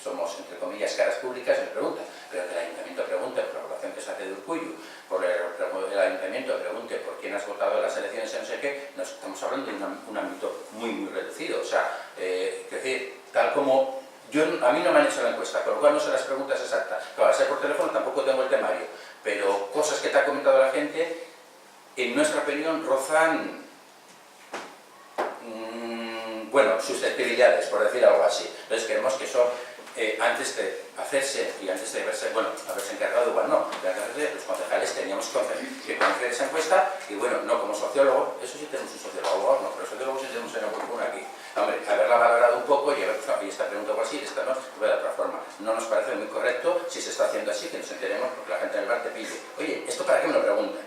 Somos, entre comillas, caras públicas, me preguntan, pero que el ayuntamiento pregunte por la valoración que se hace de Urkullu, por el ayuntamiento pregunte por quién has votado en las elecciones, no sé qué, nos estamos hablando de un ámbito muy reducido. O sea, es decir, tal como a mí no me han hecho la encuesta, con lo cual no sé las preguntas exactas. Claro, al ser por teléfono tampoco tengo el temario, pero cosas que te ha comentado la gente, en nuestra opinión, rozan, bueno, susceptibilidades, por decir algo así. Entonces queremos que eso antes de hacerse y antes de haberse encargado, igual no, los concejales teníamos que conocer esa encuesta y bueno, no como sociólogo, eso sí tenemos un sociólogo, no, pero sociólogos sí tenemos en oportuno aquí. Hombre, haberla valorado un poco y haber, y esta pregunta por así, esta no, de otra forma. No nos parece muy correcto si se está haciendo así, que nos enteremos porque la gente en el bar te pide, oye, ¿esto para qué me lo preguntan?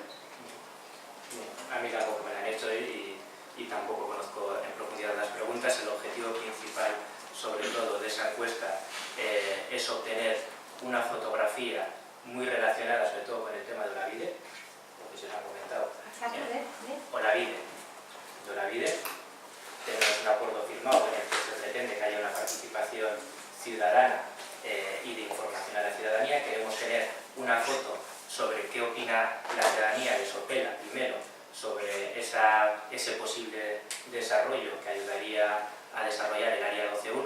A mí tampoco me la han hecho y tampoco conozco en profundidad las preguntas. El objetivo principal, sobre todo, de esa encuesta es obtener una fotografía muy relacionada, sobre todo con el tema de Olavide, lo que se os ha comentado. Olavide. Tenemos un acuerdo firmado en el que se pretende que haya una participación ciudadana y de información a la ciudadanía. Queremos tener una foto sobre qué opina la ciudadanía de Sopela, primero, sobre ese posible desarrollo que ayudaría a desarrollar el área 12.1.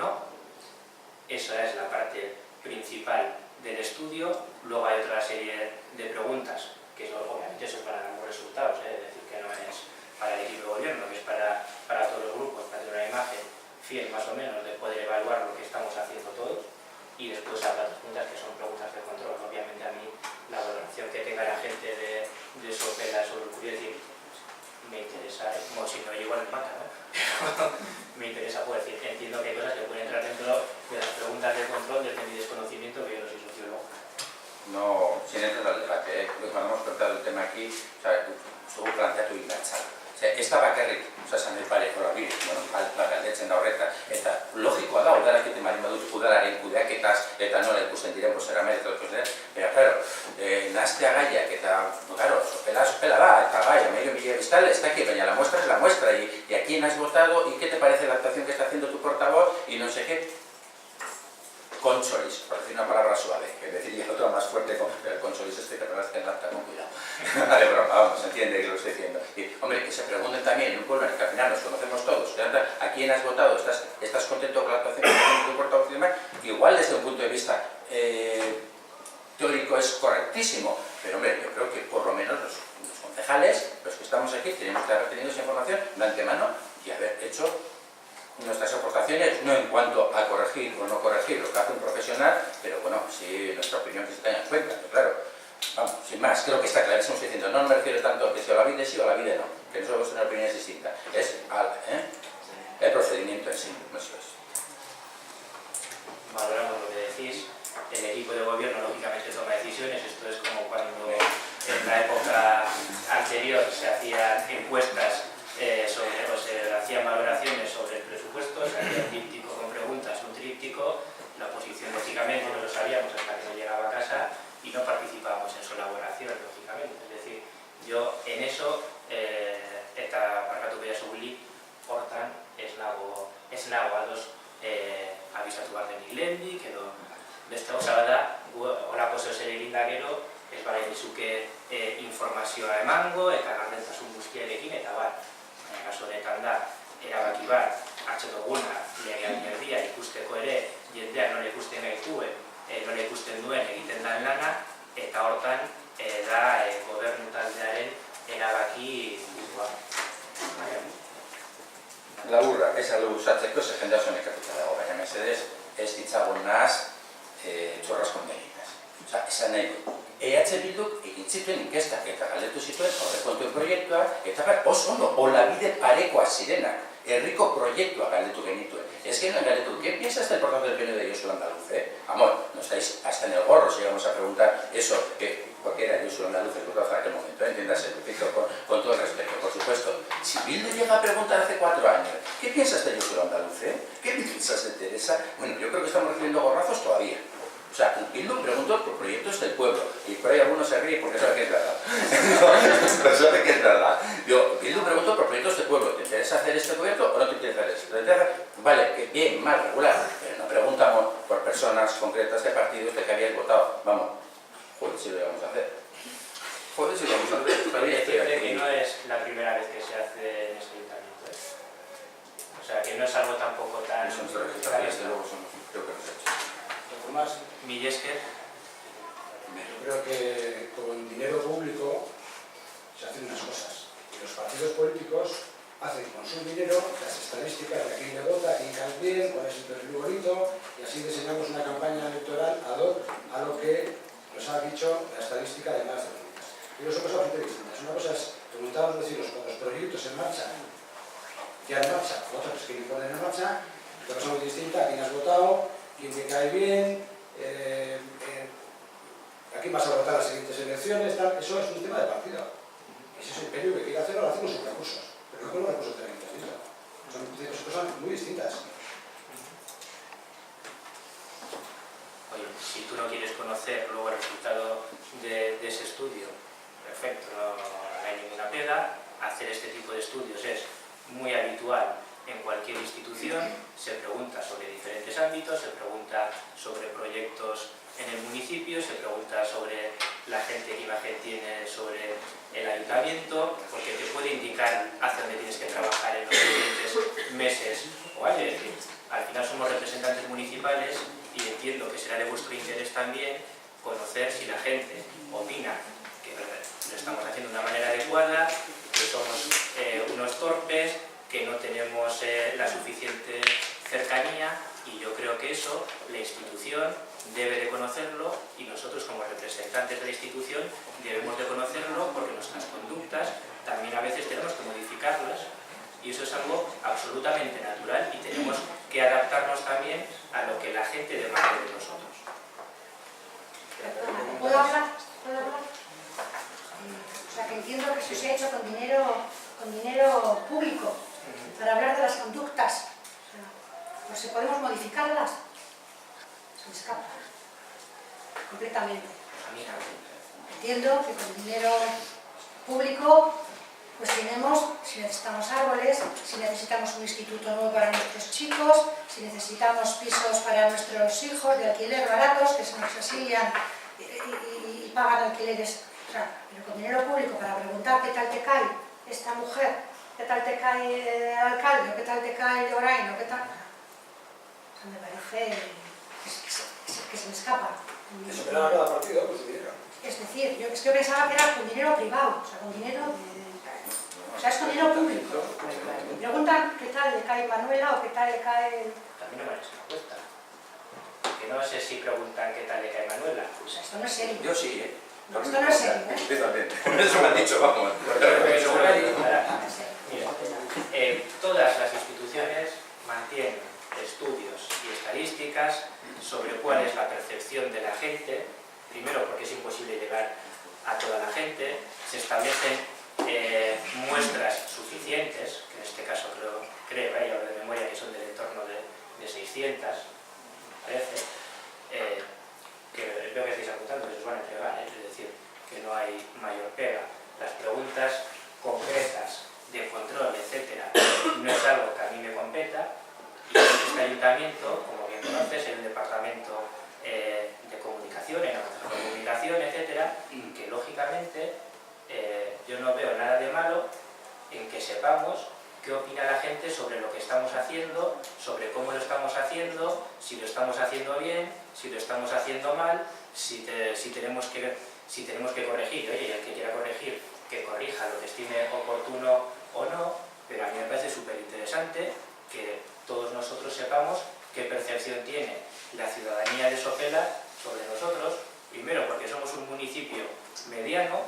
Esa es la parte principal del estudio. Luego hay otra serie de preguntas, que obviamente son para ambos resultados, es decir, que no es para el equipo de gobierno, que es para todos los grupos, para tener una imagen fiel más o menos de poder evaluar lo que estamos haciendo todos. Y después habrá otras preguntas que son preguntas de control. Obviamente a mí la valoración que tenga la gente de Sopela sobre el Curiel me interesa, como si no igual me mata, ¿no? Me interesa, puedo decir, entiendo que hay cosas que pueden entrar dentro de las preguntas de control desde mi desconocimiento, que yo no soy sociólogo. No, sin entrar al debate, cuando hemos tratado el tema aquí, zugu planteatu inbertzala. Ez da bakarrik, esan dut pareko labire, galdetzen da horretan, eta logikoa da, udarak egiten baldin badut udalaren kudeaketaz, eta nola ikusten diren bozeramaile eta ikusten diren, pero, claro, nahaztea gaiak, eta, claro, Sopela da, eta gai, a medio milla biztal, ez dakit, baina la muestra es la muestra, y a quién has votado, y qué te parece la actuación que está haciendo tu portavoz, y no sé qué. Concholis, por decir una palabra suave, que decir otra más fuerte, pero el concholis que te verdad que enlata con cuidado. Vale, broma, vamos, se entiende que lo estoy diciendo. Y, hombre, que se pregunten también en un pueblo en el que al final nos conocemos todos, a quién has votado, estás contento con la actuación que está haciendo tu portavoz y demás, igual desde un punto de vista teórico es correctísimo, pero hombre, yo creo que por lo menos los concejales, los que estamos aquí, tenemos que haber tenido esa información de antemano y haber hecho nuestras aportaciones, no en cuanto a corregir o no corregir lo que hace un profesional, pero bueno, sí nuestra opinión que se tenga en cuenta, claro. Vamos, sin más, creo que está clarísimo, estoy diciendo, no me refiero tanto a que si Olavide sí o Olavide no, que nosotros tenemos opiniones distintas, es el procedimiento en sí, eso es. Valoramos lo que decís, el equipo de gobierno lógicamente toma decisiones, esto es como cuando en la época anterior se hacían encuestas o se hacían valoraciones sobre el presupuesto, se hacía un tríptico con preguntas, un tríptico, la oposición lógicamente no lo sabíamos hasta que no llegaba a casa y no participábamos en su elaboración, lógicamente. Es decir, yo en eso, eta barkatu behar zuguli, hortan ez nago ados abisatu behar denik lehendik, edo beste gauza da, horako zehoz ere egin da gero, ez bada dizuke informazioa emango eta gardentasun guztiarekin, eta bat, kasu honetan da, erabaki bat, hartzetoguna, legealdi ikusteko ere, jendeak nola ikusten gaituen, nola ikusten duen egiten den lana, eta hortan da gobernu taldearen erabaki burua. Laburra, ez aldu usatzeko, ze jendea oso nekatuta dago, baina mesedez, ez ditzagun nahaz txorraskon beginaz. Osa, esan nahi dut, EH Bilduk egin zituen inkestak eta galdetu zituen aurrekontuen proiektua, eta oso ondo, Olavide parekoa zirenak, herriko proiektua galdetu genituen. Ez genuen galdetu, ¿qué piensas del portavoz del PNV de Josu Andaluz? Amor, no estáis hasta en el gorro si llegamos a preguntar eso, porque era Josu Andaluz el portavoz en aquel momento, entiéndase, con todo el respeto, por supuesto. Si Bildu llega a preguntar hace 4 años, ¿qué piensas de Josu Andaluz? ¿Qué piensas de Teresa? Bueno, yo creo que estamos recibiendo gorrazos todavía. O sea, Bildu preguntó por proyectos del pueblo, y por ahí algunos se ríen porque sabe que es verdad. No sabe que es verdad. Bildu preguntó por proyectos del pueblo, ¿te interesa hacer este proyecto o no te interesa hacer esto? ¿Te interesa? Vale, que bien, mal, regular, pero no preguntamos por personas concretas de partidos de que habíais votado. Vamos, joder, si lo íbamos a hacer. Joder, si lo íbamos a hacer. Pero decirte que no es la primera vez que se hace en este ayuntamiento, O sea, que no es algo tampoco tan... Eso nuestro registro, desde luego, creo que lo hemos hecho. Más, Millesker. yo creo que con dinero público se hacen unas cosas. Y los partidos políticos hacen con su dinero las estadísticas de a quién le vota, a quién cae bien, cuál es el perfil bonito, y así diseñamos una campaña cosas bastante distintas. Una cosa es, como estábamos diciendo, con los proyectos en marcha, ya en marcha, otros que ni ponen en marcha, otra cosa muy distinta, a quién has votado, quién te cae bien, a quién vas a votar las siguientes elecciones, tal. Eso es un tema de partido. Ese es el PNV que quiere hacerlo, lo hace con sus recursos, pero no con los recursos del ayuntamiento. Son cosas muy distintas. Oye, si tú no quieres conocer luego el resultado de ese estudio, perfecto, no hay ninguna pega. Hacer este tipo de estudios es muy habitual en cualquier institución. Se pregunta sobre diferentes ámbitos, se pregunta sobre proyectos en el municipio, se pregunta sobre la gente que imagen tiene sobre el ayuntamiento, porque te puede indicar hacia dónde tienes que trabajar en los siguientes meses o años. Es decir, al final somos representantes municipales y entiendo que será de vuestro interés también conocer si la gente opina que lo estamos haciendo de una manera adecuada, que somos unos torpes, que no tenemos la suficiente cercanía, y yo creo que eso la institución debe de conocerlo, y nosotros como representantes de la institución debemos de conocerlo, porque nuestras conductas también a veces tenemos que modificarlas, y eso es algo absolutamente natural y tenemos que adaptarnos también a lo que la gente demanda de nosotros. ¿Puedo hablar? ¿Puedo hablar? O sea, que entiendo que se ha hecho con dinero público para hablar de las conductas. O sea, pues si podemos modificarlas, se me escapa completamente. A mí también. Entiendo que con dinero público pues tenemos, si necesitamos árboles, si necesitamos un instituto nuevo para nuestros chicos, si necesitamos pisos para nuestros hijos de alquiler baratos que se nos exilian y pagan alquileres. O sea, pero con dinero público para preguntar qué tal te cae esta mujer, qué tal te cae el alcalde, o qué tal te cae el Orain, o qué tal... O sea, me parece que se me escapa. Eso que da cada partido con su dinero. Es decir, yo es que pensaba que era con dinero privado, o sea, con dinero o sea, es con dinero público. Me preguntan qué tal le cae Manuela o qué tal le cae... También no me han hecho una encuesta. Que no sé si preguntan qué tal le cae Manuela. O sea, esto no es serio. Yo sí, ¿eh? No, esto no es serio, ¿eh? Usted también. Eso me han dicho, vamos. Mira, todas las instituciones mantienen estudios y estadísticas sobre cuál es la percepción de la gente, primero porque es imposible llegar a toda la gente, se establecen muestras suficientes, que en este caso creo hablo de memoria que son del entorno de 600, parece, que veo que estáis apuntando, que se os van a entregar, es decir, que no hay mayor pega. Las preguntas concretas de control, etcétera, no es algo que a mí me competa, y en este ayuntamiento, como bien conoces, hay un departamento de comunicación, en la Consejería de Comunicación, etcétera, que lógicamente yo no veo nada de malo en que sepamos qué opina la gente sobre lo que estamos haciendo, sobre cómo lo estamos haciendo, si lo estamos haciendo bien, si lo estamos haciendo mal, si tenemos que corregir. Oye, el que quiera corregir, que corrija lo que estime oportuno o no, pero a mí me parece súper interesante que todos nosotros sepamos qué percepción tiene la ciudadanía de Sopela sobre nosotros, primero porque somos un municipio mediano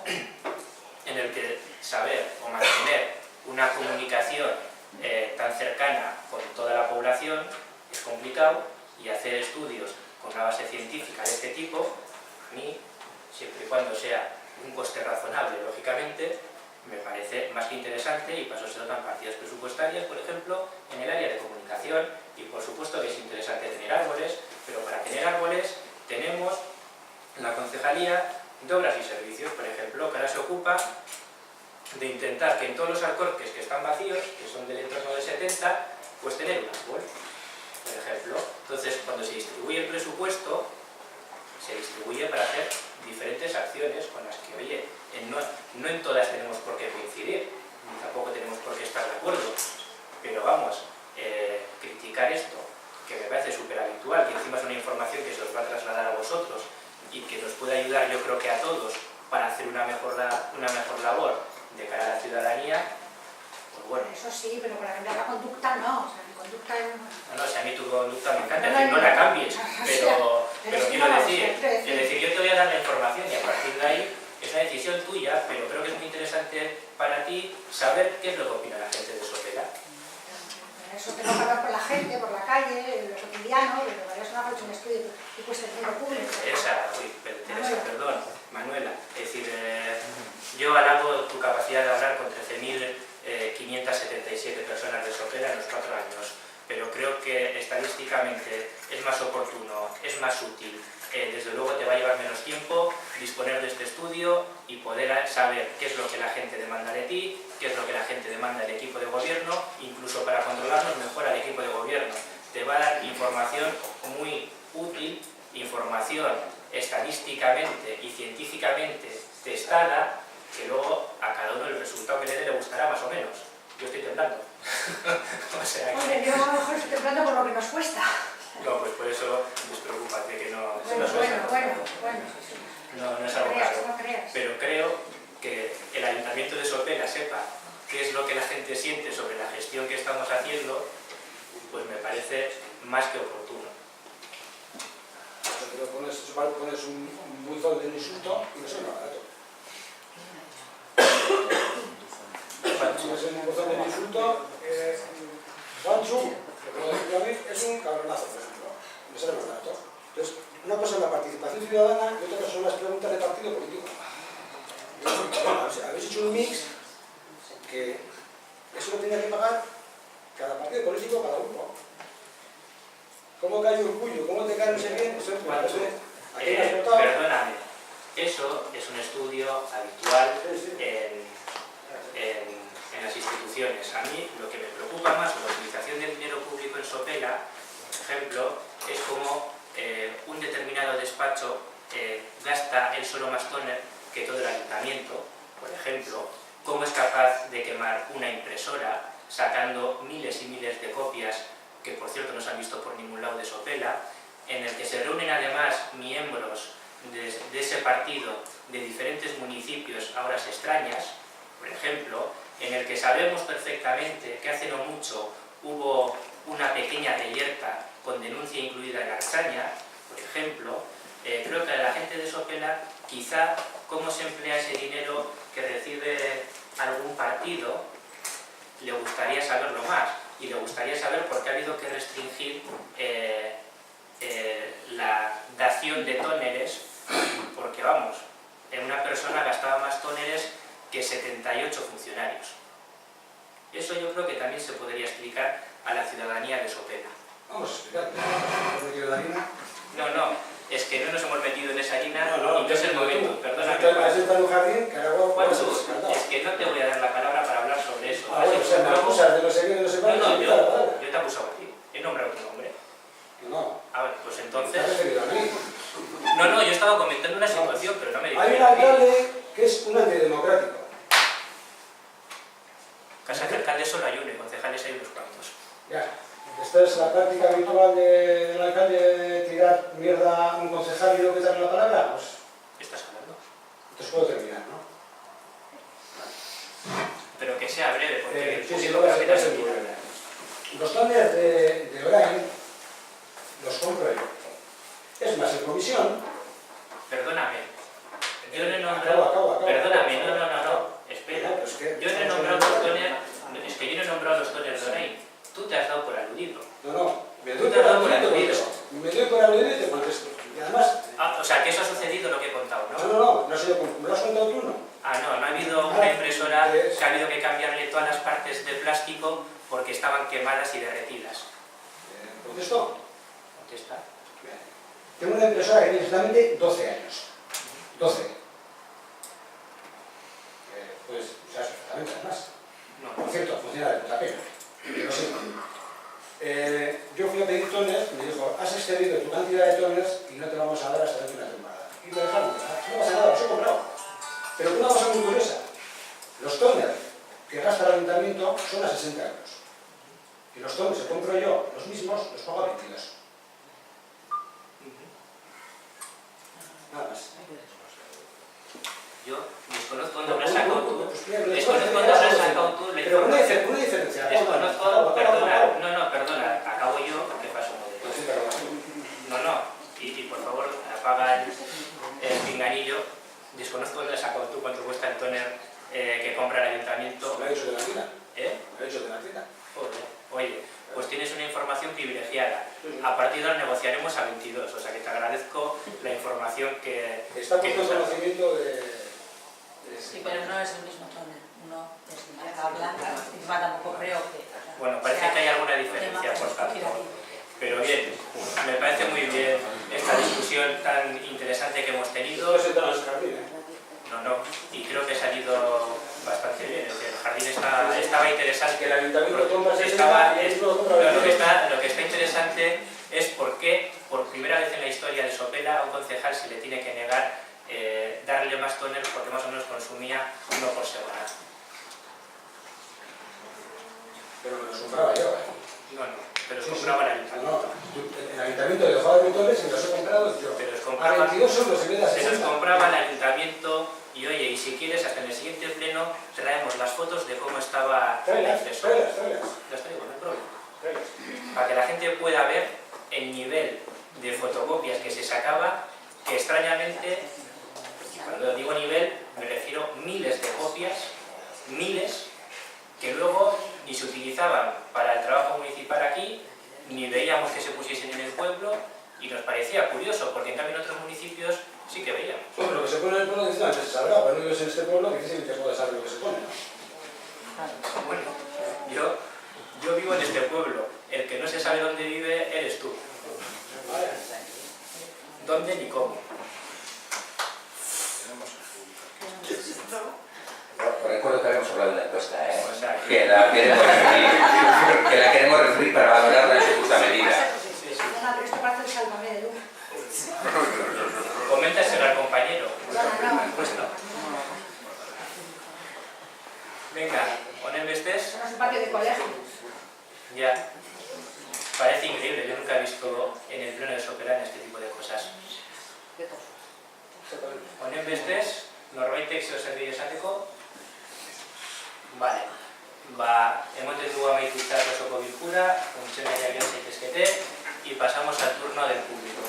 en el que saber o mantener una comunicación tan cercana con toda la población es complicado, y hacer estudios con una base científica de este tipo, a mí, siempre y cuando sea un coste razonable, lógicamente, me parece más que interesante, y para eso se dotan partidas presupuestarias, por ejemplo, en el área de comunicación, y por supuesto que es interesante tener árboles, pero para tener árboles tenemos la Concejalía de Obras y Servicios, por ejemplo, que ahora se ocupa de intentar que en todos los alcorques que están vacíos, que son del entorno de 70, pues tener un árbol, por ejemplo. Entonces, cuando se distribuye el presupuesto, se distribuye para hacer diferentes acciones con las que, oye, no en todas tenemos por qué coincidir, ni tampoco tenemos por qué estar de acuerdo, pero vamos, criticar esto, que me parece súper habitual, que encima es una información que se os va a trasladar a vosotros y que nos puede ayudar, yo creo que a todos, para hacer una mejor labor de cara a la ciudadanía, pues bueno. Eso sí, pero para cambiar la conducta no. O sea, mi conducta es... No, si a mí tu conducta me encanta, es decir, no la cambies, pero quiero decir, yo te voy a dar la información y a partir de ahí es una decisión tuya, pero creo y puesto el dinero público. Perdón, Manuela. Es decir, yo alabo tu capacidad de hablar con 13.577 personas de Sopela en los 4 años, pero creo que estadísticamente es más oportuno, es más útil. Desde luego te va a llevar menos tiempo disponer de este estudio y poder saber qué es lo que la gente demanda de ti, qué es lo que la gente demanda del equipo de gobierno, incluso para controlarnos mejor al equipo de gobierno. Te va a dar información muy útil, información estadísticamente y científicamente testada, que luego a cada uno el resultado que le dé le gustará más o menos. Yo estoy temblando. O sea que... Hombre, yo a lo mejor estoy temblando por lo que nos cuesta. No, pues por eso despreocúpate que no... Bueno. No es algo caro. No creas. Pero creo que el Ayuntamiento de Sopela sepa qué es lo que la gente siente sobre la gestión que estamos haciendo, pues me parece más que oportuno. Pero pones un buzón de insulto y no suena barato. Pones un buzón de insulto, Sanchu, es un cabronazo, por ejemplo. No sale más barato. Entonces, una cosa es la participación ciudadana y otra cosa son las preguntas de partido político. Habéis hecho un mix que eso lo tenía que pagar cada partido político, cada grupo. ¿Cómo cae Urcullo? ¿Cómo te cae no sé quién? Perdóname, eso es un estudio habitual en las instituciones. A mí lo que me preocupa más la utilización del dinero público en Sopela, por ejemplo, es como un determinado despacho gasta él solo más tóner que todo el ayuntamiento. Por ejemplo, cómo es capaz de quemar una impresora sacando miles y miles de copias, que por cierto no se han visto por ningún lado de Sopela, en el que se reúnen además miembros de ese partido de diferentes municipios a horas extrañas, por ejemplo, en el que sabemos perfectamente que hace no mucho hubo una pequeña reyerta con denuncia incluida en Archaña, por ejemplo. Creo que a la gente de Sopela quizá cómo se emplea ese dinero que recibe algún partido le gustaría saberlo más, y le gustaría saber por qué ha habido que restringir la dación de tóneres, porque vamos, una persona gastaba más tóneres que 78 funcionarios. Eso yo creo que también se podría explicar a la ciudadanía de Sopela. Vamos a explicar. No, es que no nos hemos metido en esa harina y no es el momento, perdóname. Has entrado en un jardín que ahora Juancho, es que no te voy a dar la palabra para hablar sobre eso. Bueno, o sea, me acusas de no sé qué, de no sé cuánto, No, y la palabra. yo te he acusado a ti, he nombrado tu nombre. No. A ver, pues ¿Te has entonces... referido a mí? No, yo estaba comentando una situación, pero no me digas. Hay un alcalde que es un antidemocrático. Casa de alcalde solo hay uno y concejales hay unos cuantos. Ya. Esta es la práctica habitual del alcalde de tirar mierda a un concejal y no quitarle la palabra. Pues... ¿Qué estás hablando? Entonces puedo terminar, ¿no? Pero que sea breve, porque... Sí, lo voy a hacer muy breve. Los tóneres de Orain los compro yo. Es más, en comisión... Perdóname. Yo no he nombrado... Acabo. Perdóname, no. Espera. Pues que... Yo no he nombrado los tóneres... Es que yo no he nombrado los tóneres de Orain. Tú te has dado por aludido. No. Me doy por aludido y te contesto. Y además... O sea, que eso ha sucedido lo que he contado, ¿no? No sé yo, ¿me lo has contado tú, no? No ha habido una impresora que ha habido que cambiarle todas las partes de plástico porque estaban quemadas y derretidas. ¿Contesto? Contesta. Tengo una impresora que tiene exactamente 12 años. 12. Pues, o sea, perfectamente, además. No. Por cierto, funciona de puta pena. Pero sí. Yo fui a pedir toners y me dijo, has excedido tu cantidad de toners y no te vamos a dar hasta dentro de una temporada. Y me dejaron, no pasa nada, los he comprado. Pero una cosa muy curiosa, los toners que gasta el ayuntamiento son a 60 euros. Y los toners que compro yo, los mismos, los pago a 22. Nada más. Yo desconozco dónde habrás sacado tú. Desconozco dónde habrás sacado tú la pero una información. diferencia. Desconozco, perdona, acabo yo porque paso uno de... No, y por favor apaga el pinganillo. Desconozco dónde has sacado tú cuánto cuesta el tóner que compra el ayuntamiento. Lo ha dicho de la tienda. ¿Eh? Lo ha dicho de la tienda. Joder. oye, pues tienes una información privilegiada, a partir de ahora negociaremos a 22, o sea que te agradezco la información que... Está puesto en conocimiento de... Sí, pero no es el mismo tono. Uno es marca blanca, encima tampoco creo que... Bueno, parece que hay alguna diferencia, por tanto. Pero bien, me parece muy bien esta discusión tan interesante que hemos tenido. No se trata del jardín, ¿eh? No, y creo que ha salido bastante bien. Es decir, el jardín estaba interesante. Que el ayuntamiento compra 60 Estaba, y el mismo compra no, 22. lo que está interesante es por qué, por primera vez en la historia de Sopela, a un concejal se le tiene que negar darle más tóner porque más o menos consumía 1 por semana. Pero me los compraba yo, ¿eh? No, pero los compraba el ayuntamiento. No, el ayuntamiento dejaba de botones y los he comprado yo. Pero los A compraba, 22 euros en vez de a se los 60. compraba el ayuntamiento y oye, y si quieres hasta en el siguiente pleno traemos las fotos de cómo estaba el Tráelas. acceso. Las traigo, no hay problema. Tráelas. Para que la gente pueda ver el nivel de fotocopias que se sacaba, que extrañamente, y cuando digo nivel, me refiero a miles de copias, miles, que luego ni se utilizaban para el trabajo municipal aquí, ni veíamos que se pusiesen en el pueblo, y nos parecía curioso, porque en cambio en otros municipios sí que veíamos. Bueno, lo que se pone en el pueblo difícilmente se sabrá, cuando vives en este pueblo difícilmente puedes saber lo que se pone, ¿no? Bueno, yo vivo en este pueblo, el que no se sabe dónde vive eres tú. Vale. ¿Dónde ni cómo? Os recuerdo que habíamos hablado de la encuesta, ¿eh? O sea, Que la queremos referir para valorarla en su justa medida. Ana, pero esto parece el Sálvame de Luz. Coméntaselo al compañero. No. Pues no. Venga, ¿ponen vestes? No es un patio de colegio. Ya. Parece increíble, yo nunca he visto en el pleno de Sopela este tipo de cosas. ¿Ponen vestes? Norbaitek zeo zerbide esateko? Vale. Emoten dugu amaitutzat osoko bilkura, funtzionariak joan zaitezkete, y pasamos al turno del público.